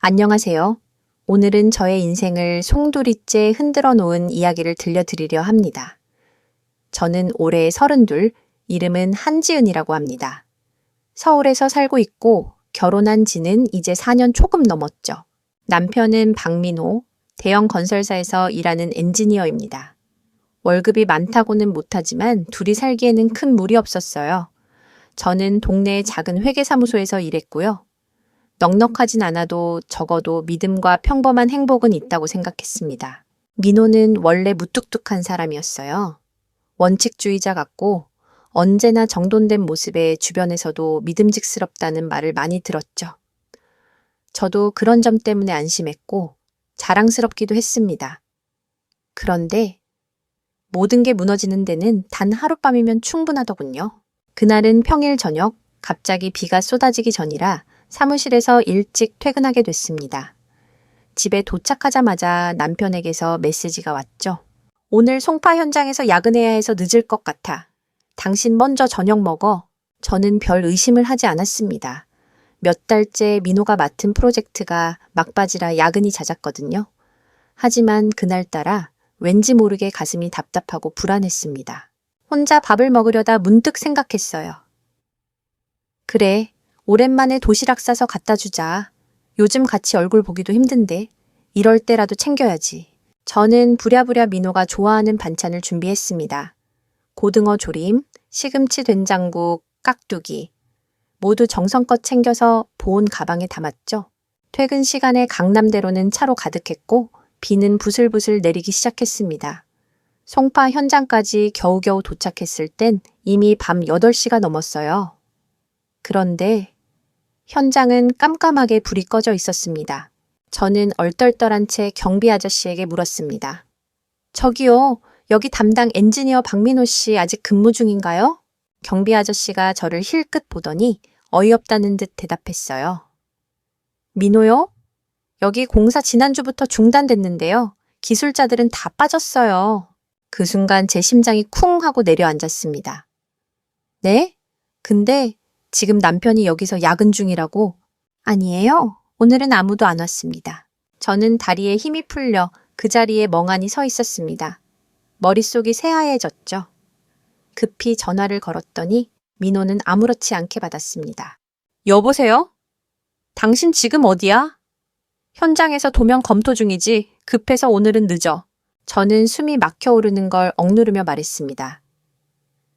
안녕하세요. 오늘은 저의 인생을 송두리째 흔들어 놓은 이야기를 들려드리려 합니다. 저는 올해 32, 이름은 한지은이라고 합니다. 서울에서 살고 있고 결혼한 지는 이제 4년 조금 넘었죠. 남편은 박민호, 대형 건설사에서 일하는 엔지니어입니다. 월급이 많다고는 못하지만 둘이 살기에는 큰 무리 없었어요. 저는 동네 작은 회계사무소에서 일했고요. 넉넉하진 않아도 적어도 믿음과 평범한 행복은 있다고 생각했습니다. 민호는 원래 무뚝뚝한 사람이었어요. 원칙주의자 같고 언제나 정돈된 모습에 주변에서도 믿음직스럽다는 말을 많이 들었죠. 저도 그런 점 때문에 안심했고 자랑스럽기도 했습니다. 그런데 모든 게 무너지는 데는 단 하룻밤이면 충분하더군요. 그날은 평일 저녁 갑자기 비가 쏟아지기 전이라 사무실에서 일찍 퇴근하게 됐습니다. 집에 도착하자마자 남편에게서 메시지가 왔죠. 오늘 송파 현장에서 야근해야 해서 늦을 것 같아. 당신 먼저 저녁 먹어. 저는 별 의심을 하지 않았습니다. 몇 달째 민호가 맡은 프로젝트가 막바지라 야근이 잦았거든요. 하지만 그날따라 왠지 모르게 가슴이 답답하고 불안했습니다. 혼자 밥을 먹으려다 문득 생각했어요. 그래. 오랜만에 도시락 싸서 갖다 주자. 요즘 같이 얼굴 보기도 힘든데 이럴 때라도 챙겨야지. 저는 부랴부랴 민호가 좋아하는 반찬을 준비했습니다. 고등어 조림, 시금치 된장국, 깍두기. 모두 정성껏 챙겨서 보온 가방에 담았죠. 퇴근 시간에 강남대로는 차로 가득했고 비는 부슬부슬 내리기 시작했습니다. 송파 현장까지 겨우겨우 도착했을 땐 이미 밤 8시가 넘었어요. 그런데 현장은 깜깜하게 불이 꺼져 있었습니다. 저는 얼떨떨한 채 경비 아저씨에게 물었습니다. 저기요, 여기 담당 엔지니어 박민호 씨 아직 근무 중인가요? 경비 아저씨가 저를 힐끗 보더니 어이없다는 듯 대답했어요. 민호요? 여기 공사 지난주부터 중단됐는데요. 기술자들은 다 빠졌어요. 그 순간 제 심장이 쿵 하고 내려앉았습니다. 네? 근데 지금 남편이 여기서 야근 중이라고? 아니에요. 오늘은 아무도 안 왔습니다. 저는 다리에 힘이 풀려 그 자리에 멍하니 서 있었습니다. 머릿속이 새하얘졌죠. 급히 전화를 걸었더니 민호는 아무렇지 않게 받았습니다. 여보세요? 당신 지금 어디야? 현장에서 도면 검토 중이지. 급해서 오늘은 늦어. 저는 숨이 막혀 오르는 걸 억누르며 말했습니다.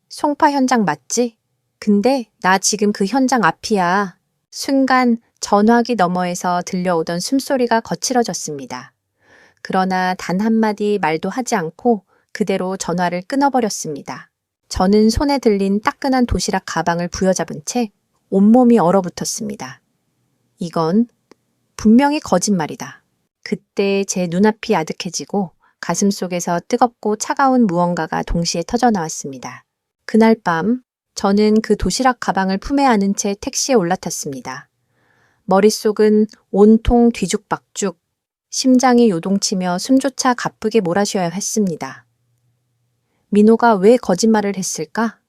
송파 현장 맞지? 근데 나 지금 그 현장 앞이야. 순간 전화기 너머에서 들려오던 숨소리가 거칠어졌습니다. 그러나 단 한마디 말도 하지 않고 그대로 전화를 끊어버렸습니다. 저는 손에 들린 따끈한 도시락 가방을 부여잡은 채 온몸이 얼어붙었습니다. 이건 분명히 거짓말이다. 그때 제 눈앞이 아득해지고 가슴속에서 뜨겁고 차가운 무언가가 동시에 터져나왔습니다. 그날 밤 저는 그 도시락 가방을 품에 안은 채 택시에 올라탔습니다. 머릿속은 온통 뒤죽박죽, 심장이 요동치며 숨조차 가쁘게 몰아쉬어야 했습니다. 민호가 왜 거짓말을 했을까?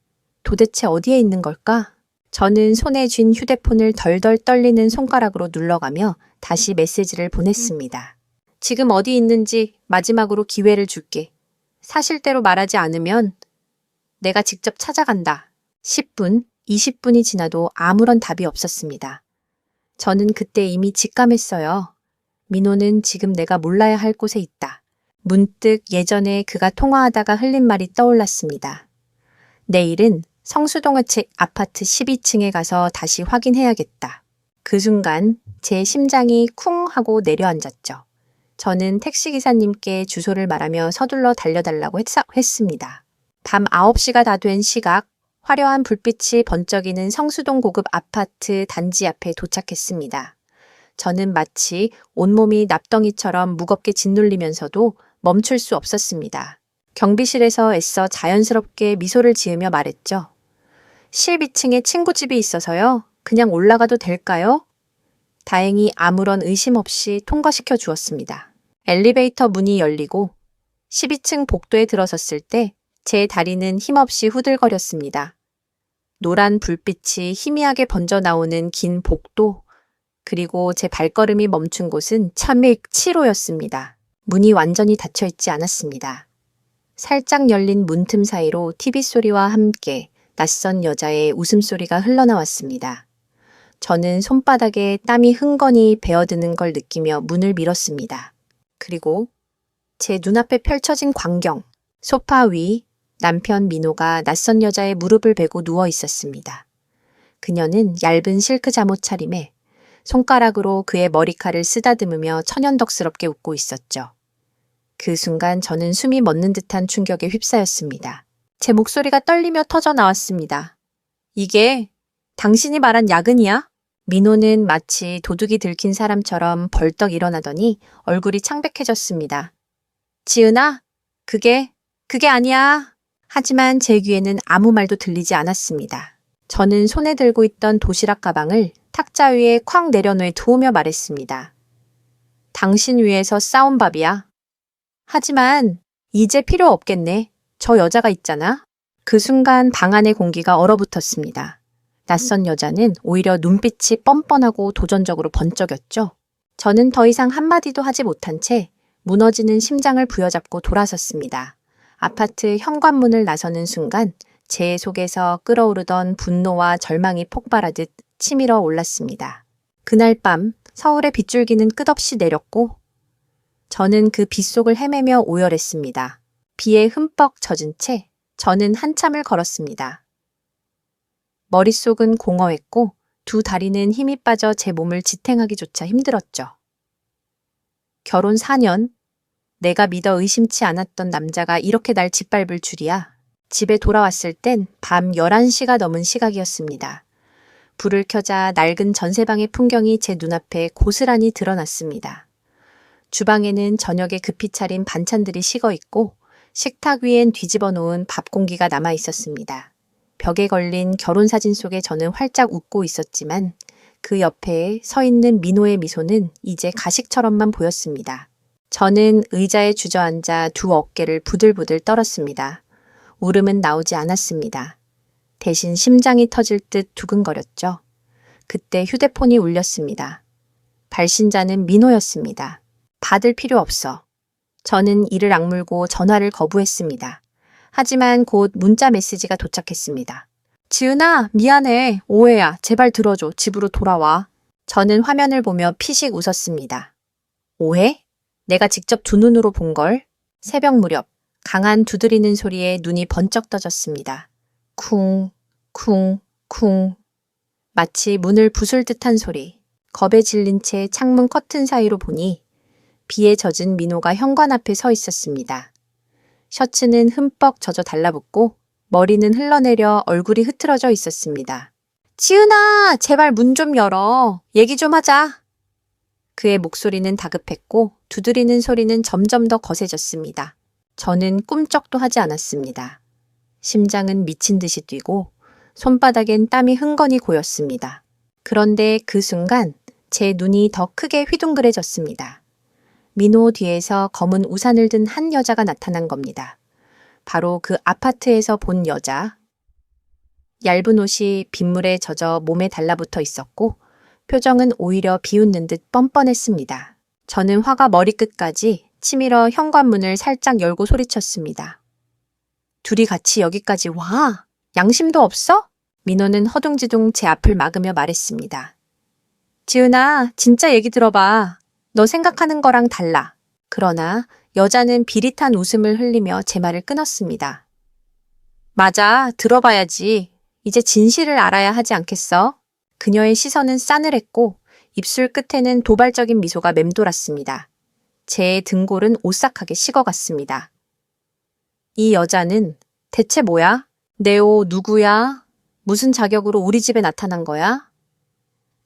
도대체 어디에 있는 걸까? 저는 손에 쥔 휴대폰을 덜덜 떨리는 손가락으로 눌러가며 다시 메시지를 보냈습니다. 지금 어디 있는지 마지막으로 기회를 줄게. 사실대로 말하지 않으면 내가 직접 찾아간다. 10분, 20분이 지나도 아무런 답이 없었습니다. 저는 그때 이미 직감했어요. 민호는 지금 내가 몰라야 할 곳에 있다. 문득 예전에 그가 통화하다가 흘린 말이 떠올랐습니다. 내일은 성수동의 아파트 12층에 가서 다시 확인해야겠다. 그 순간 제 심장이 쿵 하고 내려앉았죠. 저는 택시기사님께 주소를 말하며 서둘러 달려달라고 했습니다. 밤 9시가 다 된 시각, 화려한 불빛이 번쩍이는 성수동 고급 아파트 단지 앞에 도착했습니다. 저는 마치 온몸이 납덩이처럼 무겁게 짓눌리면서도 멈출 수 없었습니다. 경비실에서 애써 자연스럽게 미소를 지으며 말했죠. 12층에 친구 집이 있어서요. 그냥 올라가도 될까요? 다행히 아무런 의심 없이 통과시켜 주었습니다. 엘리베이터 문이 열리고 12층 복도에 들어섰을 때 제 다리는 힘없이 후들거렸습니다. 노란 불빛이 희미하게 번져 나오는 긴 복도, 그리고 제 발걸음이 멈춘 곳은 참익 7호였습니다. 문이 완전히 닫혀 있지 않았습니다. 살짝 열린 문틈 사이로 TV 소리와 함께 낯선 여자의 웃음소리가 흘러나왔습니다. 저는 손바닥에 땀이 흥건히 배어드는 걸 느끼며 문을 밀었습니다. 그리고 제 눈앞에 펼쳐진 광경, 소파 위 남편 민호가 낯선 여자의 무릎을 베고 누워 있었습니다. 그녀는 얇은 실크 잠옷 차림에 손가락으로 그의 머리칼을 쓰다듬으며 천연덕스럽게 웃고 있었죠. 그 순간 저는 숨이 멎는 듯한 충격에 휩싸였습니다. 제 목소리가 떨리며 터져 나왔습니다. 이게 당신이 말한 야근이야? 민호는 마치 도둑이 들킨 사람처럼 벌떡 일어나더니 얼굴이 창백해졌습니다. 지은아, 그게 아니야. 하지만 제 귀에는 아무 말도 들리지 않았습니다. 저는 손에 들고 있던 도시락 가방을 탁자 위에 쾅 내려놓아 두으며 말했습니다. 당신 위해서 싸운 밥이야. 하지만 이제 필요 없겠네. 저 여자가 있잖아. 그 순간 방 안의 공기가 얼어붙었습니다. 낯선 여자는 오히려 눈빛이 뻔뻔하고 도전적으로 번쩍였죠. 저는 더 이상 한마디도 하지 못한 채 무너지는 심장을 부여잡고 돌아섰습니다. 아파트 현관문을 나서는 순간 제 속에서 끓어오르던 분노와 절망이 폭발하듯 치밀어 올랐습니다. 그날 밤 서울의 빗줄기는 끝없이 내렸고 저는 그 빗속을 헤매며 오열했습니다. 비에 흠뻑 젖은 채 저는 한참을 걸었습니다. 머릿속은 공허했고 두 다리는 힘이 빠져 제 몸을 지탱하기조차 힘들었죠. 결혼 4년, 내가 믿어 의심치 않았던 남자가 이렇게 날 짓밟을 줄이야. 집에 돌아왔을 땐 밤 11시가 넘은 시각이었습니다. 불을 켜자 낡은 전세방의 풍경이 제 눈앞에 고스란히 드러났습니다. 주방에는 저녁에 급히 차린 반찬들이 식어 있고 식탁 위엔 뒤집어 놓은 밥 공기가 남아 있었습니다. 벽에 걸린 결혼사진 속에 저는 활짝 웃고 있었지만 그 옆에 서 있는 민호의 미소는 이제 가식처럼만 보였습니다. 저는 의자에 주저앉아 두 어깨를 부들부들 떨었습니다. 울음은 나오지 않았습니다. 대신 심장이 터질 듯 두근거렸죠. 그때 휴대폰이 울렸습니다. 발신자는 민호였습니다. 받을 필요 없어. 저는 이를 악물고 전화를 거부했습니다. 하지만 곧 문자 메시지가 도착했습니다. 지은아, 미안해. 오해야. 제발 들어줘. 집으로 돌아와. 저는 화면을 보며 피식 웃었습니다. 오해? 내가 직접 두 눈으로 본 걸? 새벽 무렵 강한 두드리는 소리에 눈이 번쩍 떠졌습니다. 쿵, 쿵, 쿵. 마치 문을 부술 듯한 소리. 겁에 질린 채 창문 커튼 사이로 보니 비에 젖은 민호가 현관 앞에 서 있었습니다. 셔츠는 흠뻑 젖어 달라붙고 머리는 흘러내려 얼굴이 흐트러져 있었습니다. 지은아, 제발 문 좀 열어. 얘기 좀 하자. 그의 목소리는 다급했고 두드리는 소리는 점점 더 거세졌습니다. 저는 꿈쩍도 하지 않았습니다. 심장은 미친 듯이 뛰고 손바닥엔 땀이 흥건히 고였습니다. 그런데 그 순간 제 눈이 더 크게 휘둥그레졌습니다. 민호 뒤에서 검은 우산을 든 한 여자가 나타난 겁니다. 바로 그 아파트에서 본 여자. 얇은 옷이 빗물에 젖어 몸에 달라붙어 있었고 표정은 오히려 비웃는 듯 뻔뻔했습니다. 저는 화가 머리끝까지 치밀어 현관문을 살짝 열고 소리쳤습니다. 둘이 같이 여기까지 와? 양심도 없어? 민호는 허둥지둥 제 앞을 막으며 말했습니다. 지은아, 진짜 얘기 들어봐. 너 생각하는 거랑 달라. 그러나 여자는 비릿한 웃음을 흘리며 제 말을 끊었습니다. 맞아, 들어봐야지. 이제 진실을 알아야 하지 않겠어? 그녀의 시선은 싸늘했고 입술 끝에는 도발적인 미소가 맴돌았습니다. 제 등골은 오싹하게 식어갔습니다. 이 여자는 대체 뭐야? 네오 누구야? 무슨 자격으로 우리 집에 나타난 거야?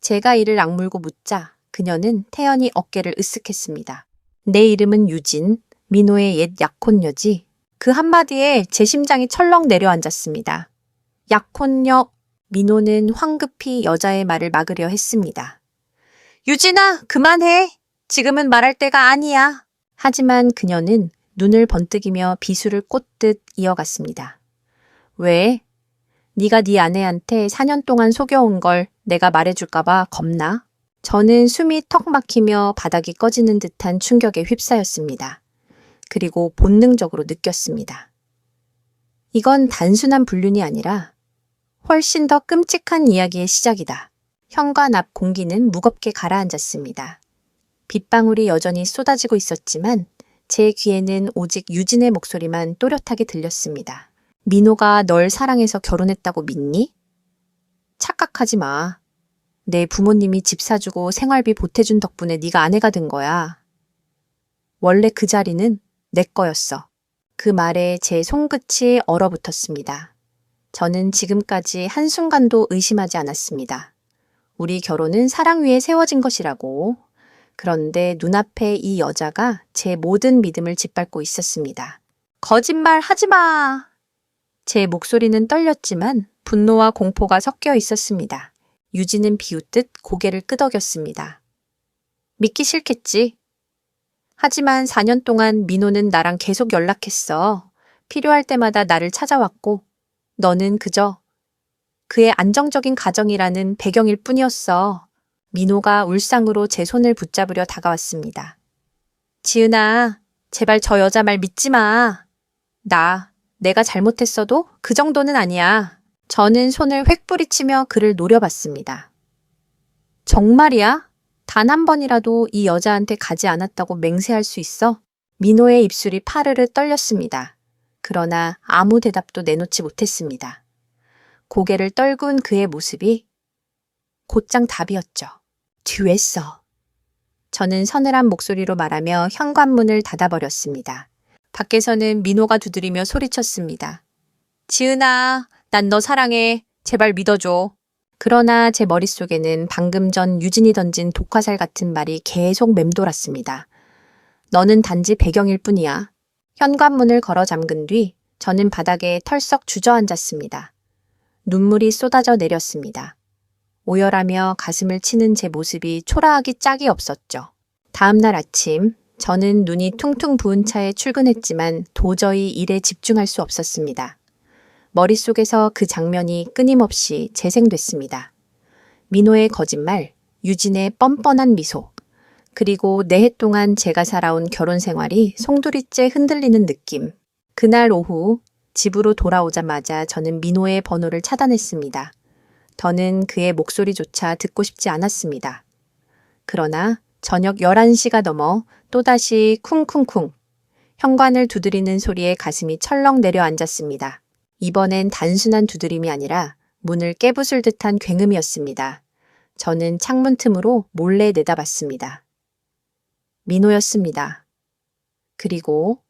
제가 이를 악물고 묻자 그녀는 태연히 어깨를 으쓱했습니다. 내 이름은 유진, 민호의 옛 약혼녀지. 그 한마디에 제 심장이 철렁 내려앉았습니다. 약혼녀, 민호는 황급히 여자의 말을 막으려 했습니다. 유진아, 그만해. 지금은 말할 때가 아니야. 하지만 그녀는 눈을 번뜩이며 비수를 꽂듯 이어갔습니다. 왜? 네가 네 아내한테 4년 동안 속여온 걸 내가 말해줄까봐 겁나? 저는 숨이 턱 막히며 바닥이 꺼지는 듯한 충격에 휩싸였습니다. 그리고 본능적으로 느꼈습니다. 이건 단순한 불륜이 아니라 훨씬 더 끔찍한 이야기의 시작이다. 현관 앞 공기는 무겁게 가라앉았습니다. 빗방울이 여전히 쏟아지고 있었지만 제 귀에는 오직 유진의 목소리만 또렷하게 들렸습니다. 민호가 널 사랑해서 결혼했다고 믿니? 착각하지 마. 내 부모님이 집 사주고 생활비 보태준 덕분에 네가 아내가 된 거야. 원래 그 자리는 내 거였어. 그 말에 제 손끝이 얼어붙었습니다. 저는 지금까지 한순간도 의심하지 않았습니다. 우리 결혼은 사랑 위에 세워진 것이라고. 그런데 눈앞에 이 여자가 제 모든 믿음을 짓밟고 있었습니다. 거짓말 하지 마! 제 목소리는 떨렸지만 분노와 공포가 섞여 있었습니다. 유진은 비웃듯 고개를 끄덕였습니다. 믿기 싫겠지. 하지만 4년 동안 민호는 나랑 계속 연락했어. 필요할 때마다 나를 찾아왔고 너는 그저 그의 안정적인 가정이라는 배경일 뿐이었어. 민호가 울상으로 제 손을 붙잡으려 다가왔습니다. 지은아, 제발 저 여자 말 믿지 마. 내가 잘못했어도 그 정도는 아니야. 저는 손을 획 뿌리치며 그를 노려봤습니다. 정말이야? 단 한 번이라도 이 여자한테 가지 않았다고 맹세할 수 있어? 민호의 입술이 파르르 떨렸습니다. 그러나 아무 대답도 내놓지 못했습니다. 고개를 떨군 그의 모습이 곧장 답이었죠. 뒤했어. 저는 서늘한 목소리로 말하며 현관문을 닫아버렸습니다. 밖에서는 민호가 두드리며 소리쳤습니다. 지은아, 난 너 사랑해. 제발 믿어줘. 그러나 제 머릿속에는 방금 전 유진이 던진 독화살 같은 말이 계속 맴돌았습니다. 너는 단지 배경일 뿐이야. 현관문을 걸어 잠근 뒤 저는 바닥에 털썩 주저앉았습니다. 눈물이 쏟아져 내렸습니다. 오열하며 가슴을 치는 제 모습이 초라하기 짝이 없었죠. 다음 날 아침 저는 눈이 퉁퉁 부은 차에 출근했지만 도저히 일에 집중할 수 없었습니다. 머릿속에서 그 장면이 끊임없이 재생됐습니다. 민호의 거짓말, 유진의 뻔뻔한 미소, 그리고 4해 동안 제가 살아온 결혼 생활이 송두리째 흔들리는 느낌. 그날 오후 집으로 돌아오자마자 저는 민호의 번호를 차단했습니다. 더는 그의 목소리조차 듣고 싶지 않았습니다. 그러나 저녁 11시가 넘어 또다시 쿵쿵쿵 현관을 두드리는 소리에 가슴이 철렁 내려앉았습니다. 이번엔 단순한 두드림이 아니라 문을 깨부술 듯한 굉음이었습니다. 저는 창문 틈으로 몰래 내다봤습니다. 민호였습니다. 그리고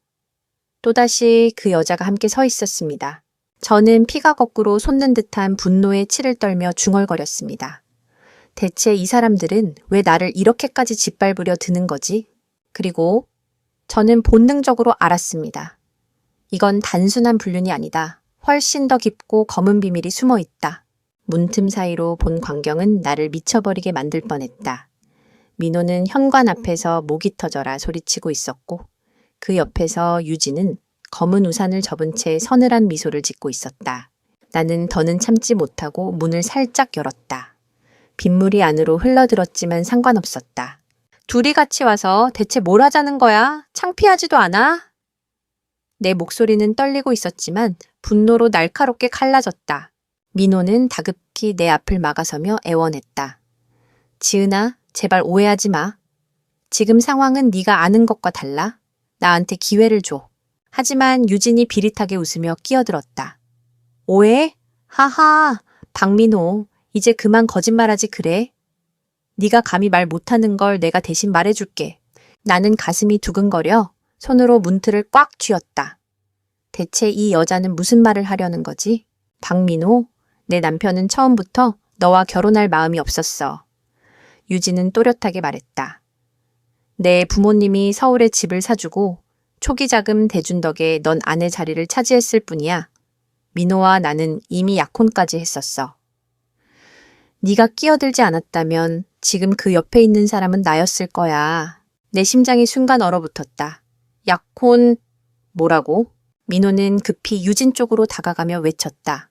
또다시 그 여자가 함께 서 있었습니다. 저는 피가 거꾸로 솟는 듯한 분노에 치를 떨며 중얼거렸습니다. 대체 이 사람들은 왜 나를 이렇게까지 짓밟으려 드는 거지? 그리고 저는 본능적으로 알았습니다. 이건 단순한 불륜이 아니다. 훨씬 더 깊고 검은 비밀이 숨어 있다. 문틈 사이로 본 광경은 나를 미쳐버리게 만들 뻔했다. 민호는 현관 앞에서 목이 터져라 소리치고 있었고 그 옆에서 유진은 검은 우산을 접은 채 서늘한 미소를 짓고 있었다. 나는 더는 참지 못하고 문을 살짝 열었다. 빗물이 안으로 흘러들었지만 상관없었다. 둘이 같이 와서 대체 뭘 하자는 거야? 창피하지도 않아? 내 목소리는 떨리고 있었지만 분노로 날카롭게 갈라졌다. 민호는 다급히 내 앞을 막아서며 애원했다. 지은아, 제발 오해하지 마. 지금 상황은 네가 아는 것과 달라. 나한테 기회를 줘. 하지만 유진이 비릿하게 웃으며 끼어들었다. 오해? 하하, 박민호, 이제 그만 거짓말하지 그래. 네가 감히 말 못하는 걸 내가 대신 말해줄게. 나는 가슴이 두근거려 손으로 문틀을 꽉 쥐었다. 대체 이 여자는 무슨 말을 하려는 거지? 박민호, 내 남편은 처음부터 너와 결혼할 마음이 없었어. 유진은 또렷하게 말했다. 내 부모님이 서울에 집을 사주고 초기 자금 대준 덕에 넌 아내 자리를 차지했을 뿐이야. 민호와 나는 이미 약혼까지 했었어. 네가 끼어들지 않았다면 지금 그 옆에 있는 사람은 나였을 거야. 내 심장이 순간 얼어붙었다. 약혼... 뭐라고? 민호는 급히 유진 쪽으로 다가가며 외쳤다.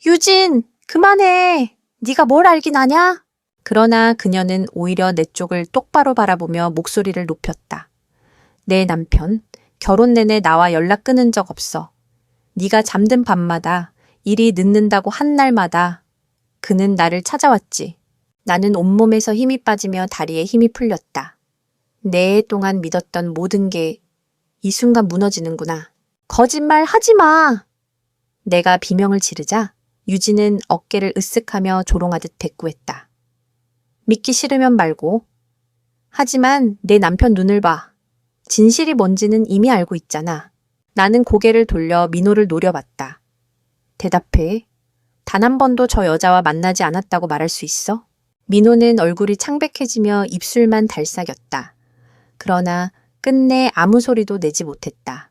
유진! 그만해! 네가 뭘 알긴 아냐? 그러나 그녀는 오히려 내 쪽을 똑바로 바라보며 목소리를 높였다. 내 남편, 결혼 내내 나와 연락 끊은 적 없어. 네가 잠든 밤마다, 일이 늦는다고 한 날마다 그는 나를 찾아왔지. 나는 온몸에서 힘이 빠지며 다리에 힘이 풀렸다. 4해 동안 믿었던 모든 게 이 순간 무너지는구나. 거짓말 하지 마! 내가 비명을 지르자 유진은 어깨를 으쓱하며 조롱하듯 대꾸했다. 믿기 싫으면 말고. 하지만 내 남편 눈을 봐. 진실이 뭔지는 이미 알고 있잖아. 나는 고개를 돌려 민호를 노려봤다. 대답해. 단 한 번도 저 여자와 만나지 않았다고 말할 수 있어? 민호는 얼굴이 창백해지며 입술만 달싹였다. 그러나 끝내 아무 소리도 내지 못했다.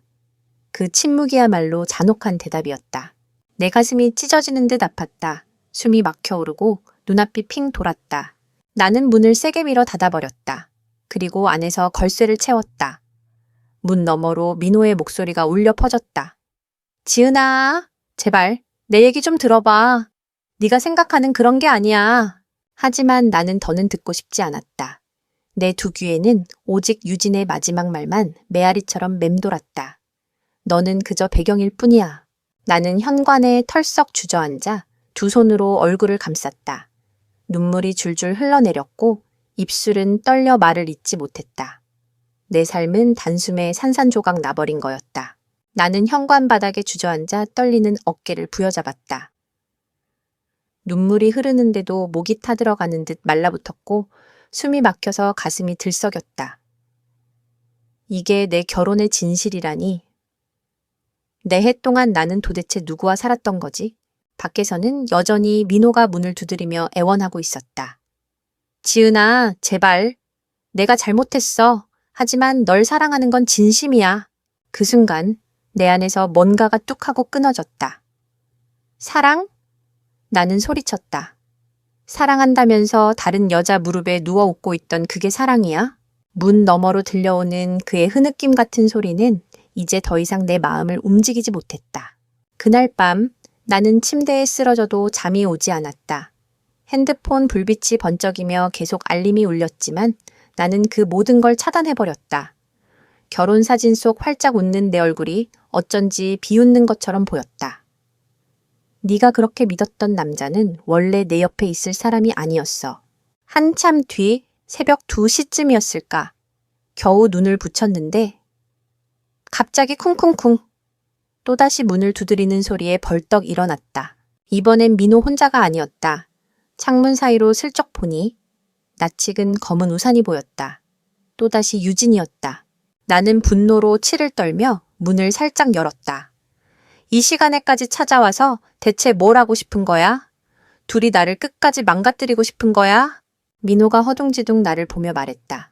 그 침묵이야말로 잔혹한 대답이었다. 내 가슴이 찢어지는 듯 아팠다. 숨이 막혀오르고 눈앞이 핑 돌았다. 나는 문을 세게 밀어 닫아버렸다. 그리고 안에서 걸쇠를 채웠다. 문 너머로 민호의 목소리가 울려 퍼졌다. 지은아, 제발 내 얘기 좀 들어봐. 네가 생각하는 그런 게 아니야. 하지만 나는 더는 듣고 싶지 않았다. 내 두 귀에는 오직 유진의 마지막 말만 메아리처럼 맴돌았다. 너는 그저 배경일 뿐이야. 나는 현관에 털썩 주저앉아 두 손으로 얼굴을 감쌌다. 눈물이 줄줄 흘러내렸고 입술은 떨려 말을 잇지 못했다. 내 삶은 단숨에 산산조각 나버린 거였다. 나는 현관 바닥에 주저앉아 떨리는 어깨를 부여잡았다. 눈물이 흐르는데도 목이 타들어가는 듯 말라붙었고 숨이 막혀서 가슴이 들썩였다. 이게 내 결혼의 진실이라니. 4해 동안 나는 도대체 누구와 살았던 거지? 밖에서는 여전히 민호가 문을 두드리며 애원하고 있었다. 지은아, 제발. 내가 잘못했어. 하지만 널 사랑하는 건 진심이야. 그 순간 내 안에서 뭔가가 뚝 하고 끊어졌다. 사랑? 나는 소리쳤다. 사랑한다면서 다른 여자 무릎에 누워 웃고 있던 그게 사랑이야? 문 너머로 들려오는 그의 흐느낌 같은 소리는 이제 더 이상 내 마음을 움직이지 못했다. 그날 밤 나는 침대에 쓰러져도 잠이 오지 않았다. 핸드폰 불빛이 번쩍이며 계속 알림이 울렸지만 나는 그 모든 걸 차단해버렸다. 결혼사진 속 활짝 웃는 내 얼굴이 어쩐지 비웃는 것처럼 보였다. 네가 그렇게 믿었던 남자는 원래 내 옆에 있을 사람이 아니었어. 한참 뒤 새벽 2시쯤이었을까. 겨우 눈을 붙였는데 갑자기 쿵쿵쿵. 또다시 문을 두드리는 소리에 벌떡 일어났다. 이번엔 민호 혼자가 아니었다. 창문 사이로 슬쩍 보니 낯익은 검은 우산이 보였다. 또다시 유진이었다. 나는 분노로 치를 떨며 문을 살짝 열었다. 이 시간에까지 찾아와서 대체 뭘 하고 싶은 거야? 둘이 나를 끝까지 망가뜨리고 싶은 거야? 민호가 허둥지둥 나를 보며 말했다.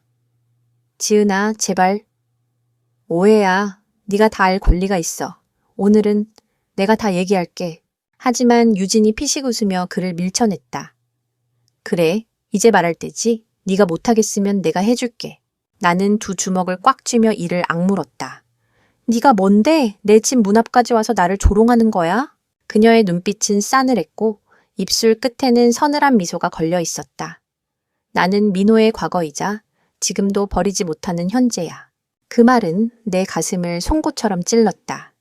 지은아, 제발. 오해야. 네가 다 알 권리가 있어. 오늘은 내가 다 얘기할게. 하지만 유진이 피식 웃으며 그를 밀쳐냈다. 그래, 이제 말할 때지. 네가 못하겠으면 내가 해줄게. 나는 두 주먹을 꽉 쥐며 이를 악물었다. 네가 뭔데 내 집 문 앞까지 와서 나를 조롱하는 거야? 그녀의 눈빛은 싸늘했고 입술 끝에는 서늘한 미소가 걸려 있었다. 나는 민호의 과거이자 지금도 버리지 못하는 현재야. 그 말은 내 가슴을 송곳처럼 찔렀다.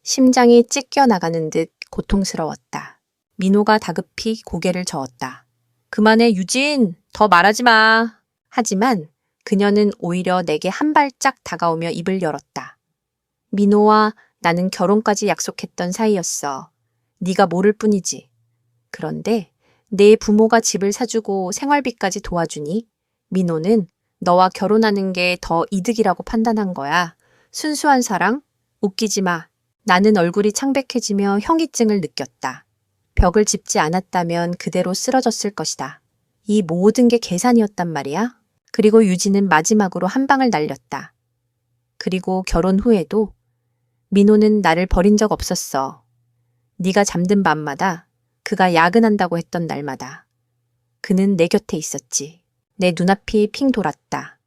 심장이 찢겨 나가는 듯 고통스러웠다. 민호가 다급히 고개를 저었다. 그만해 유진, 더 말하지 마. 하지만 그녀는 오히려 내게 한 발짝 다가오며 입을 열었다. 민호와 나는 결혼까지 약속했던 사이였어. 네가 모를 뿐이지. 그런데 내 부모가 집을 사주고 생활비까지 도와주니 민호는 너와 결혼하는 게 더 이득이라고 판단한 거야. 순수한 사랑? 웃기지 마. 나는 얼굴이 창백해지며 현기증을 느꼈다. 벽을 짚지 않았다면 그대로 쓰러졌을 것이다. 이 모든 게 계산이었단 말이야. 그리고 유진은 마지막으로 한 방을 날렸다. 그리고 결혼 후에도 민호는 나를 버린 적 없었어. 네가 잠든 밤마다, 그가 야근한다고 했던 날마다. 그는 내 곁에 있었지. 내 눈앞이 핑 돌았다.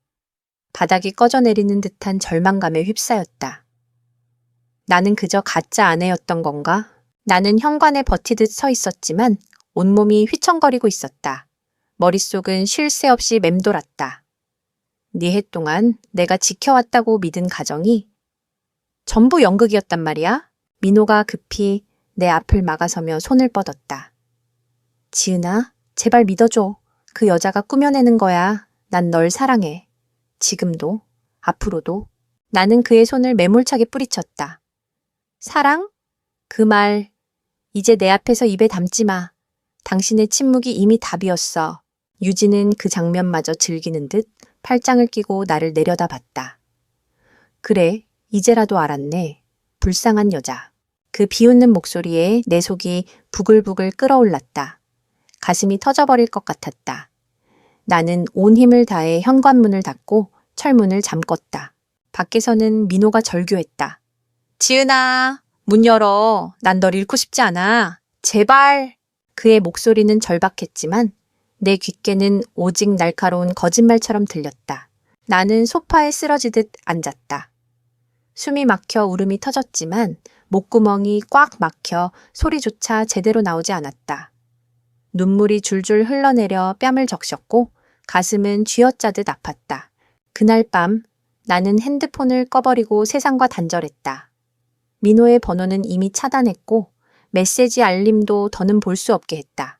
바닥이 꺼져내리는 듯한 절망감에 휩싸였다. 나는 그저 가짜 아내였던 건가? 나는 현관에 버티듯 서 있었지만 온몸이 휘청거리고 있었다. 머릿속은 쉴 새 없이 맴돌았다. 네 해 동안 내가 지켜왔다고 믿은 가정이 전부 연극이었단 말이야? 민호가 급히 내 앞을 막아서며 손을 뻗었다. 지은아, 제발 믿어줘. 그 여자가 꾸며내는 거야. 난 널 사랑해. 지금도, 앞으로도. 나는 그의 손을 매몰차게 뿌리쳤다. 사랑? 그 말, 이제 내 앞에서 입에 담지 마. 당신의 침묵이 이미 답이었어. 유진은 그 장면마저 즐기는 듯 팔짱을 끼고 나를 내려다봤다. 그래, 이제라도 알았네. 불쌍한 여자. 그 비웃는 목소리에 내 속이 부글부글 끓어올랐다. 가슴이 터져버릴 것 같았다. 나는 온 힘을 다해 현관문을 닫고 철문을 잠궜다. 밖에서는 민호가 절규했다. 지은아, 문 열어. 난 널 잃고 싶지 않아. 제발. 그의 목소리는 절박했지만 내 귓게는 오직 날카로운 거짓말처럼 들렸다. 나는 소파에 쓰러지듯 앉았다. 숨이 막혀 울음이 터졌지만 목구멍이 꽉 막혀 소리조차 제대로 나오지 않았다. 눈물이 줄줄 흘러내려 뺨을 적셨고 가슴은 쥐어짜듯 아팠다. 그날 밤 나는 핸드폰을 꺼버리고 세상과 단절했다. 민호의 번호는 이미 차단했고 메시지 알림도 더는 볼 수 없게 했다.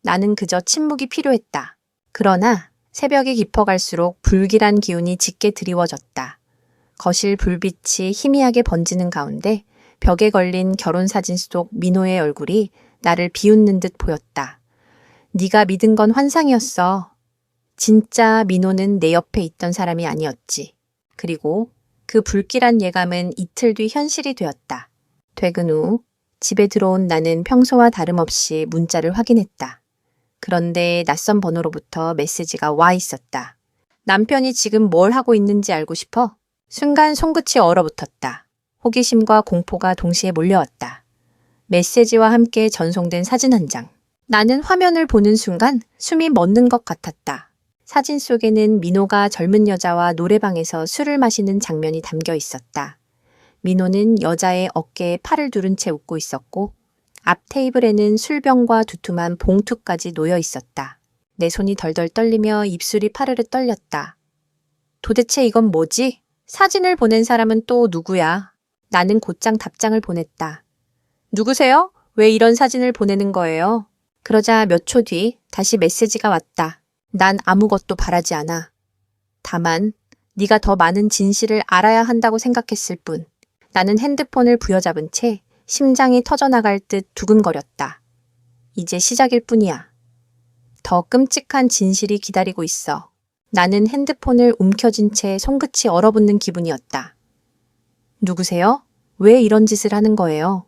나는 그저 침묵이 필요했다. 그러나 새벽이 깊어갈수록 불길한 기운이 짙게 드리워졌다. 거실 불빛이 희미하게 번지는 가운데 벽에 걸린 결혼사진 속 민호의 얼굴이 나를 비웃는 듯 보였다. 네가 믿은 건 환상이었어. 진짜 민호는 내 옆에 있던 사람이 아니었지. 그리고 그 불길한 예감은 이틀 뒤 현실이 되었다. 퇴근 후 집에 들어온 나는 평소와 다름없이 문자를 확인했다. 그런데 낯선 번호로부터 메시지가 와 있었다. 남편이 지금 뭘 하고 있는지 알고 싶어? 순간 손끝이 얼어붙었다. 호기심과 공포가 동시에 몰려왔다. 메시지와 함께 전송된 사진 한 장. 나는 화면을 보는 순간 숨이 멎는 것 같았다. 사진 속에는 민호가 젊은 여자와 노래방에서 술을 마시는 장면이 담겨 있었다. 민호는 여자의 어깨에 팔을 두른 채 웃고 있었고 앞 테이블에는 술병과 두툼한 봉투까지 놓여 있었다. 내 손이 덜덜 떨리며 입술이 파르르 떨렸다. 도대체 이건 뭐지? 사진을 보낸 사람은 또 누구야? 나는 곧장 답장을 보냈다. 누구세요? 왜 이런 사진을 보내는 거예요? 그러자 몇 초 뒤 다시 메시지가 왔다. 난 아무것도 바라지 않아. 다만 네가 더 많은 진실을 알아야 한다고 생각했을 뿐. 나는 핸드폰을 부여잡은 채 심장이 터져나갈 듯 두근거렸다. 이제 시작일 뿐이야. 더 끔찍한 진실이 기다리고 있어. 나는 핸드폰을 움켜쥔 채 손끝이 얼어붙는 기분이었다. 누구세요? 왜 이런 짓을 하는 거예요?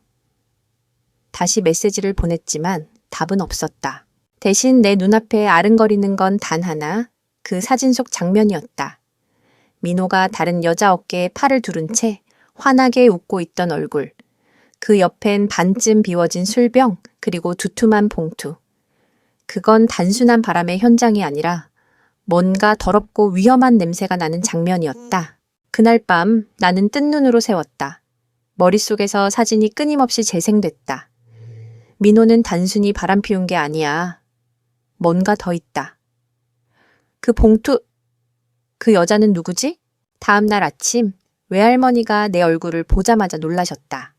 다시 메시지를 보냈지만 답은 없었다. 대신 내 눈앞에 아른거리는 건 단 하나, 그 사진 속 장면이었다. 민호가 다른 여자 어깨에 팔을 두른 채 환하게 웃고 있던 얼굴. 그 옆엔 반쯤 비워진 술병, 그리고 두툼한 봉투. 그건 단순한 바람의 현장이 아니라 뭔가 더럽고 위험한 냄새가 나는 장면이었다. 그날 밤 나는 뜬 눈으로 세웠다. 머릿속에서 사진이 끊임없이 재생됐다. 민호는 단순히 바람 피운 게 아니야. 뭔가 더 있다. 그 봉투, 그 여자는 누구지? 다음 날 아침 외할머니가 내 얼굴을 보자마자 놀라셨다.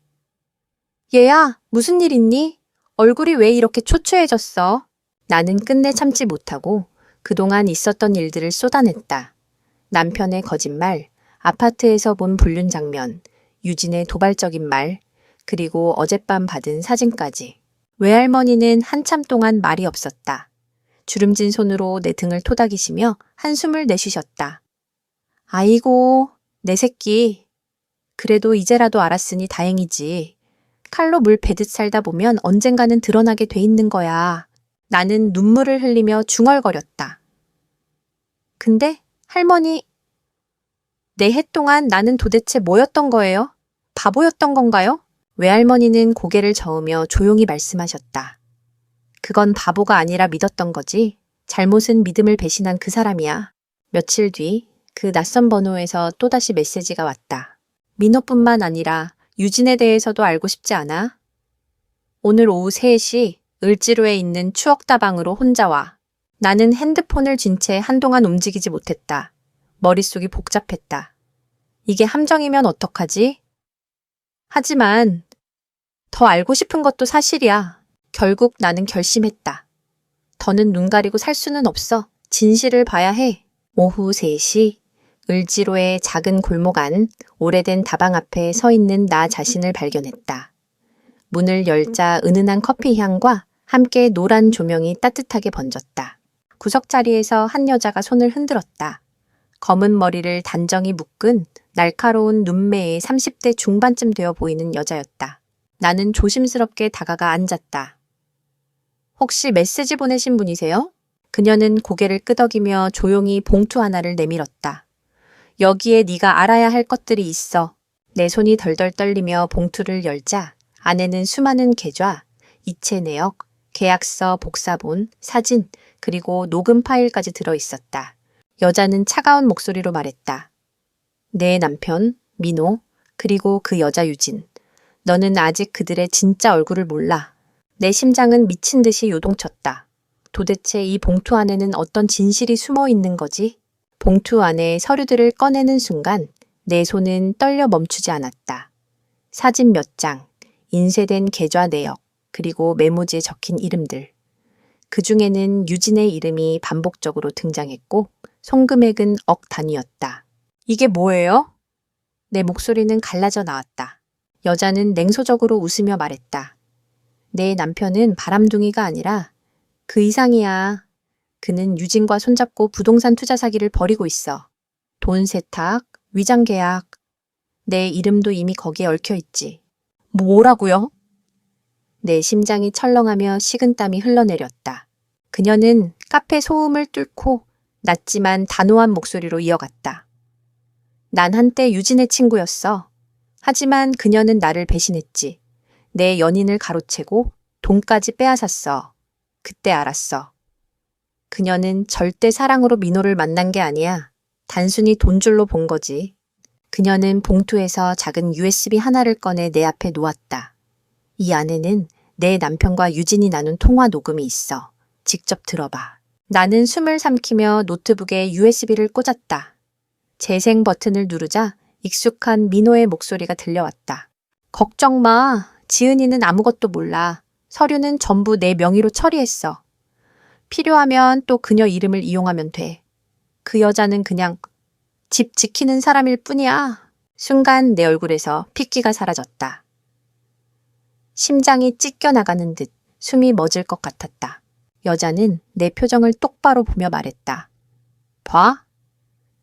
얘야, 무슨 일 있니? 얼굴이 왜 이렇게 초췌해졌어? 나는 끝내 참지 못하고 그동안 있었던 일들을 쏟아냈다. 남편의 거짓말, 아파트에서 본 불륜 장면, 유진의 도발적인 말, 그리고 어젯밤 받은 사진까지. 외할머니는 한참 동안 말이 없었다. 주름진 손으로 내 등을 토닥이시며 한숨을 내쉬셨다. 아이고, 내 새끼. 그래도 이제라도 알았으니 다행이지. 칼로 물 베듯 살다 보면 언젠가는 드러나게 돼 있는 거야. 나는 눈물을 흘리며 중얼거렸다. 근데 할머니, 내 해 동안 나는 도대체 뭐였던 거예요? 바보였던 건가요? 외할머니는 고개를 저으며 조용히 말씀하셨다. 그건 바보가 아니라 믿었던 거지. 잘못은 믿음을 배신한 그 사람이야. 며칠 뒤 그 낯선 번호에서 또다시 메시지가 왔다. 민호뿐만 아니라 유진에 대해서도 알고 싶지 않아? 오늘 오후 3시 을지로에 있는 추억다방으로 혼자 와. 나는 핸드폰을 쥔 채 한동안 움직이지 못했다. 머릿속이 복잡했다. 이게 함정이면 어떡하지? 하지만 더 알고 싶은 것도 사실이야. 결국 나는 결심했다. 더는 눈 가리고 살 수는 없어. 진실을 봐야 해. 오후 3시 을지로의 작은 골목 안 오래된 다방 앞에 서 있는 나 자신을 발견했다. 문을 열자 은은한 커피 향과 함께 노란 조명이 따뜻하게 번졌다. 구석자리에서 한 여자가 손을 흔들었다. 검은 머리를 단정히 묶은 날카로운 눈매의 30대 중반쯤 되어 보이는 여자였다. 나는 조심스럽게 다가가 앉았다. 혹시 메시지 보내신 분이세요? 그녀는 고개를 끄덕이며 조용히 봉투 하나를 내밀었다. 여기에 네가 알아야 할 것들이 있어. 내 손이 덜덜 떨리며 봉투를 열자 안에는 수많은 계좌, 이체 내역, 계약서 복사본, 사진, 그리고 녹음 파일까지 들어있었다. 여자는 차가운 목소리로 말했다. 내 남편, 민호, 그리고 그 여자 유진. 너는 아직 그들의 진짜 얼굴을 몰라. 내 심장은 미친 듯이 요동쳤다. 도대체 이 봉투 안에는 어떤 진실이 숨어 있는 거지? 봉투 안에 서류들을 꺼내는 순간 내 손은 떨려 멈추지 않았다. 사진 몇 장, 인쇄된 계좌 내역, 그리고 메모지에 적힌 이름들. 그 중에는 유진의 이름이 반복적으로 등장했고 송금액은 억 단위였다. 이게 뭐예요? 내 목소리는 갈라져 나왔다. 여자는 냉소적으로 웃으며 말했다. 내 남편은 바람둥이가 아니라 그 이상이야. 그는 유진과 손잡고 부동산 투자 사기를 벌이고 있어. 돈 세탁, 위장 계약. 내 이름도 이미 거기에 얽혀 있지. 뭐라고요? 내 심장이 철렁하며 식은땀이 흘러내렸다. 그녀는 카페 소음을 뚫고 낮지만 단호한 목소리로 이어갔다. 난 한때 유진의 친구였어. 하지만 그녀는 나를 배신했지. 내 연인을 가로채고 돈까지 빼앗았어. 그때 알았어. 그녀는 절대 사랑으로 민호를 만난 게 아니야. 단순히 돈줄로 본 거지. 그녀는 봉투에서 작은 USB 하나를 꺼내 내 앞에 놓았다. 이 안에는 내 남편과 유진이 나눈 통화 녹음이 있어. 직접 들어봐. 나는 숨을 삼키며 노트북에 USB를 꽂았다. 재생 버튼을 누르자 익숙한 민호의 목소리가 들려왔다. 걱정 마. 지은이는 아무것도 몰라. 서류는 전부 내 명의로 처리했어. 필요하면 또 그녀 이름을 이용하면 돼. 그 여자는 그냥 집 지키는 사람일 뿐이야. 순간 내 얼굴에서 핏기가 사라졌다. 심장이 찢겨나가는 듯 숨이 멎을 것 같았다. 여자는 내 표정을 똑바로 보며 말했다. 봐?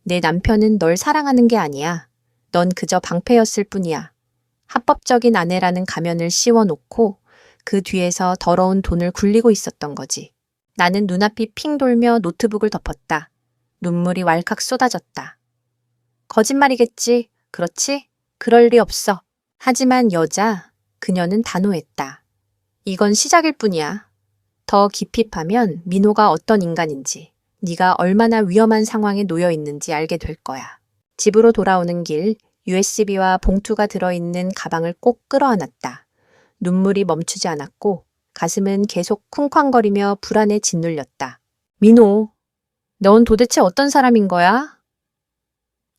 내 남편은 널 사랑하는 게 아니야. 넌 그저 방패였을 뿐이야. 합법적인 아내라는 가면을 씌워놓고 그 뒤에서 더러운 돈을 굴리고 있었던 거지. 나는 눈앞이 핑 돌며 노트북을 덮었다. 눈물이 왈칵 쏟아졌다. 거짓말이겠지. 그렇지? 그럴 리 없어. 하지만 그녀는 단호했다. 이건 시작일 뿐이야. 더 깊이 파면 민호가 어떤 인간인지, 네가 얼마나 위험한 상황에 놓여 있는지 알게 될 거야. 집으로 돌아오는 길, USB와 봉투가 들어있는 가방을 꼭 끌어안았다. 눈물이 멈추지 않았고 가슴은 계속 쿵쾅거리며 불안에 짓눌렸다. 민호, 넌 도대체 어떤 사람인 거야?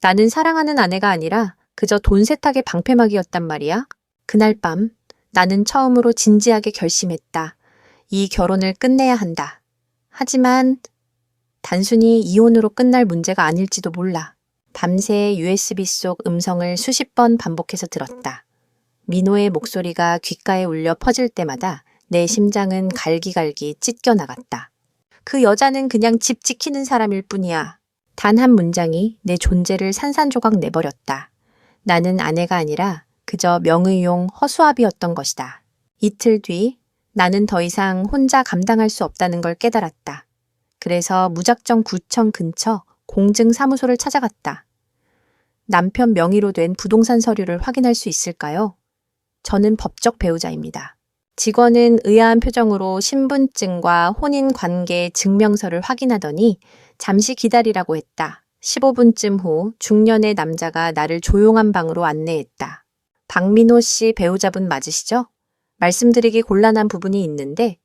나는 사랑하는 아내가 아니라 그저 돈 세탁의 방패막이었단 말이야. 그날 밤 나는 처음으로 진지하게 결심했다. 이 결혼을 끝내야 한다. 하지만 단순히 이혼으로 끝날 문제가 아닐지도 몰라. 밤새 USB 속 음성을 수십 번 반복해서 들었다. 민호의 목소리가 귓가에 울려 퍼질 때마다 내 심장은 갈기갈기 찢겨나갔다. 그 여자는 그냥 집 지키는 사람일 뿐이야. 단 한 문장이 내 존재를 산산조각 내버렸다. 나는 아내가 아니라 그저 명의용 허수아비였던 것이다. 이틀 뒤 나는 더 이상 혼자 감당할 수 없다는 걸 깨달았다. 그래서 무작정 구청 근처 공증사무소를 찾아갔다. 남편 명의로 된 부동산 서류를 확인할 수 있을까요? 저는 법적 배우자입니다. 직원은 의아한 표정으로 신분증과 혼인관계 증명서를 확인하더니 잠시 기다리라고 했다. 15분쯤 후 중년의 남자가 나를 조용한 방으로 안내했다. 박민호 씨 배우자분 맞으시죠? 말씀드리기 곤란한 부분이 있는데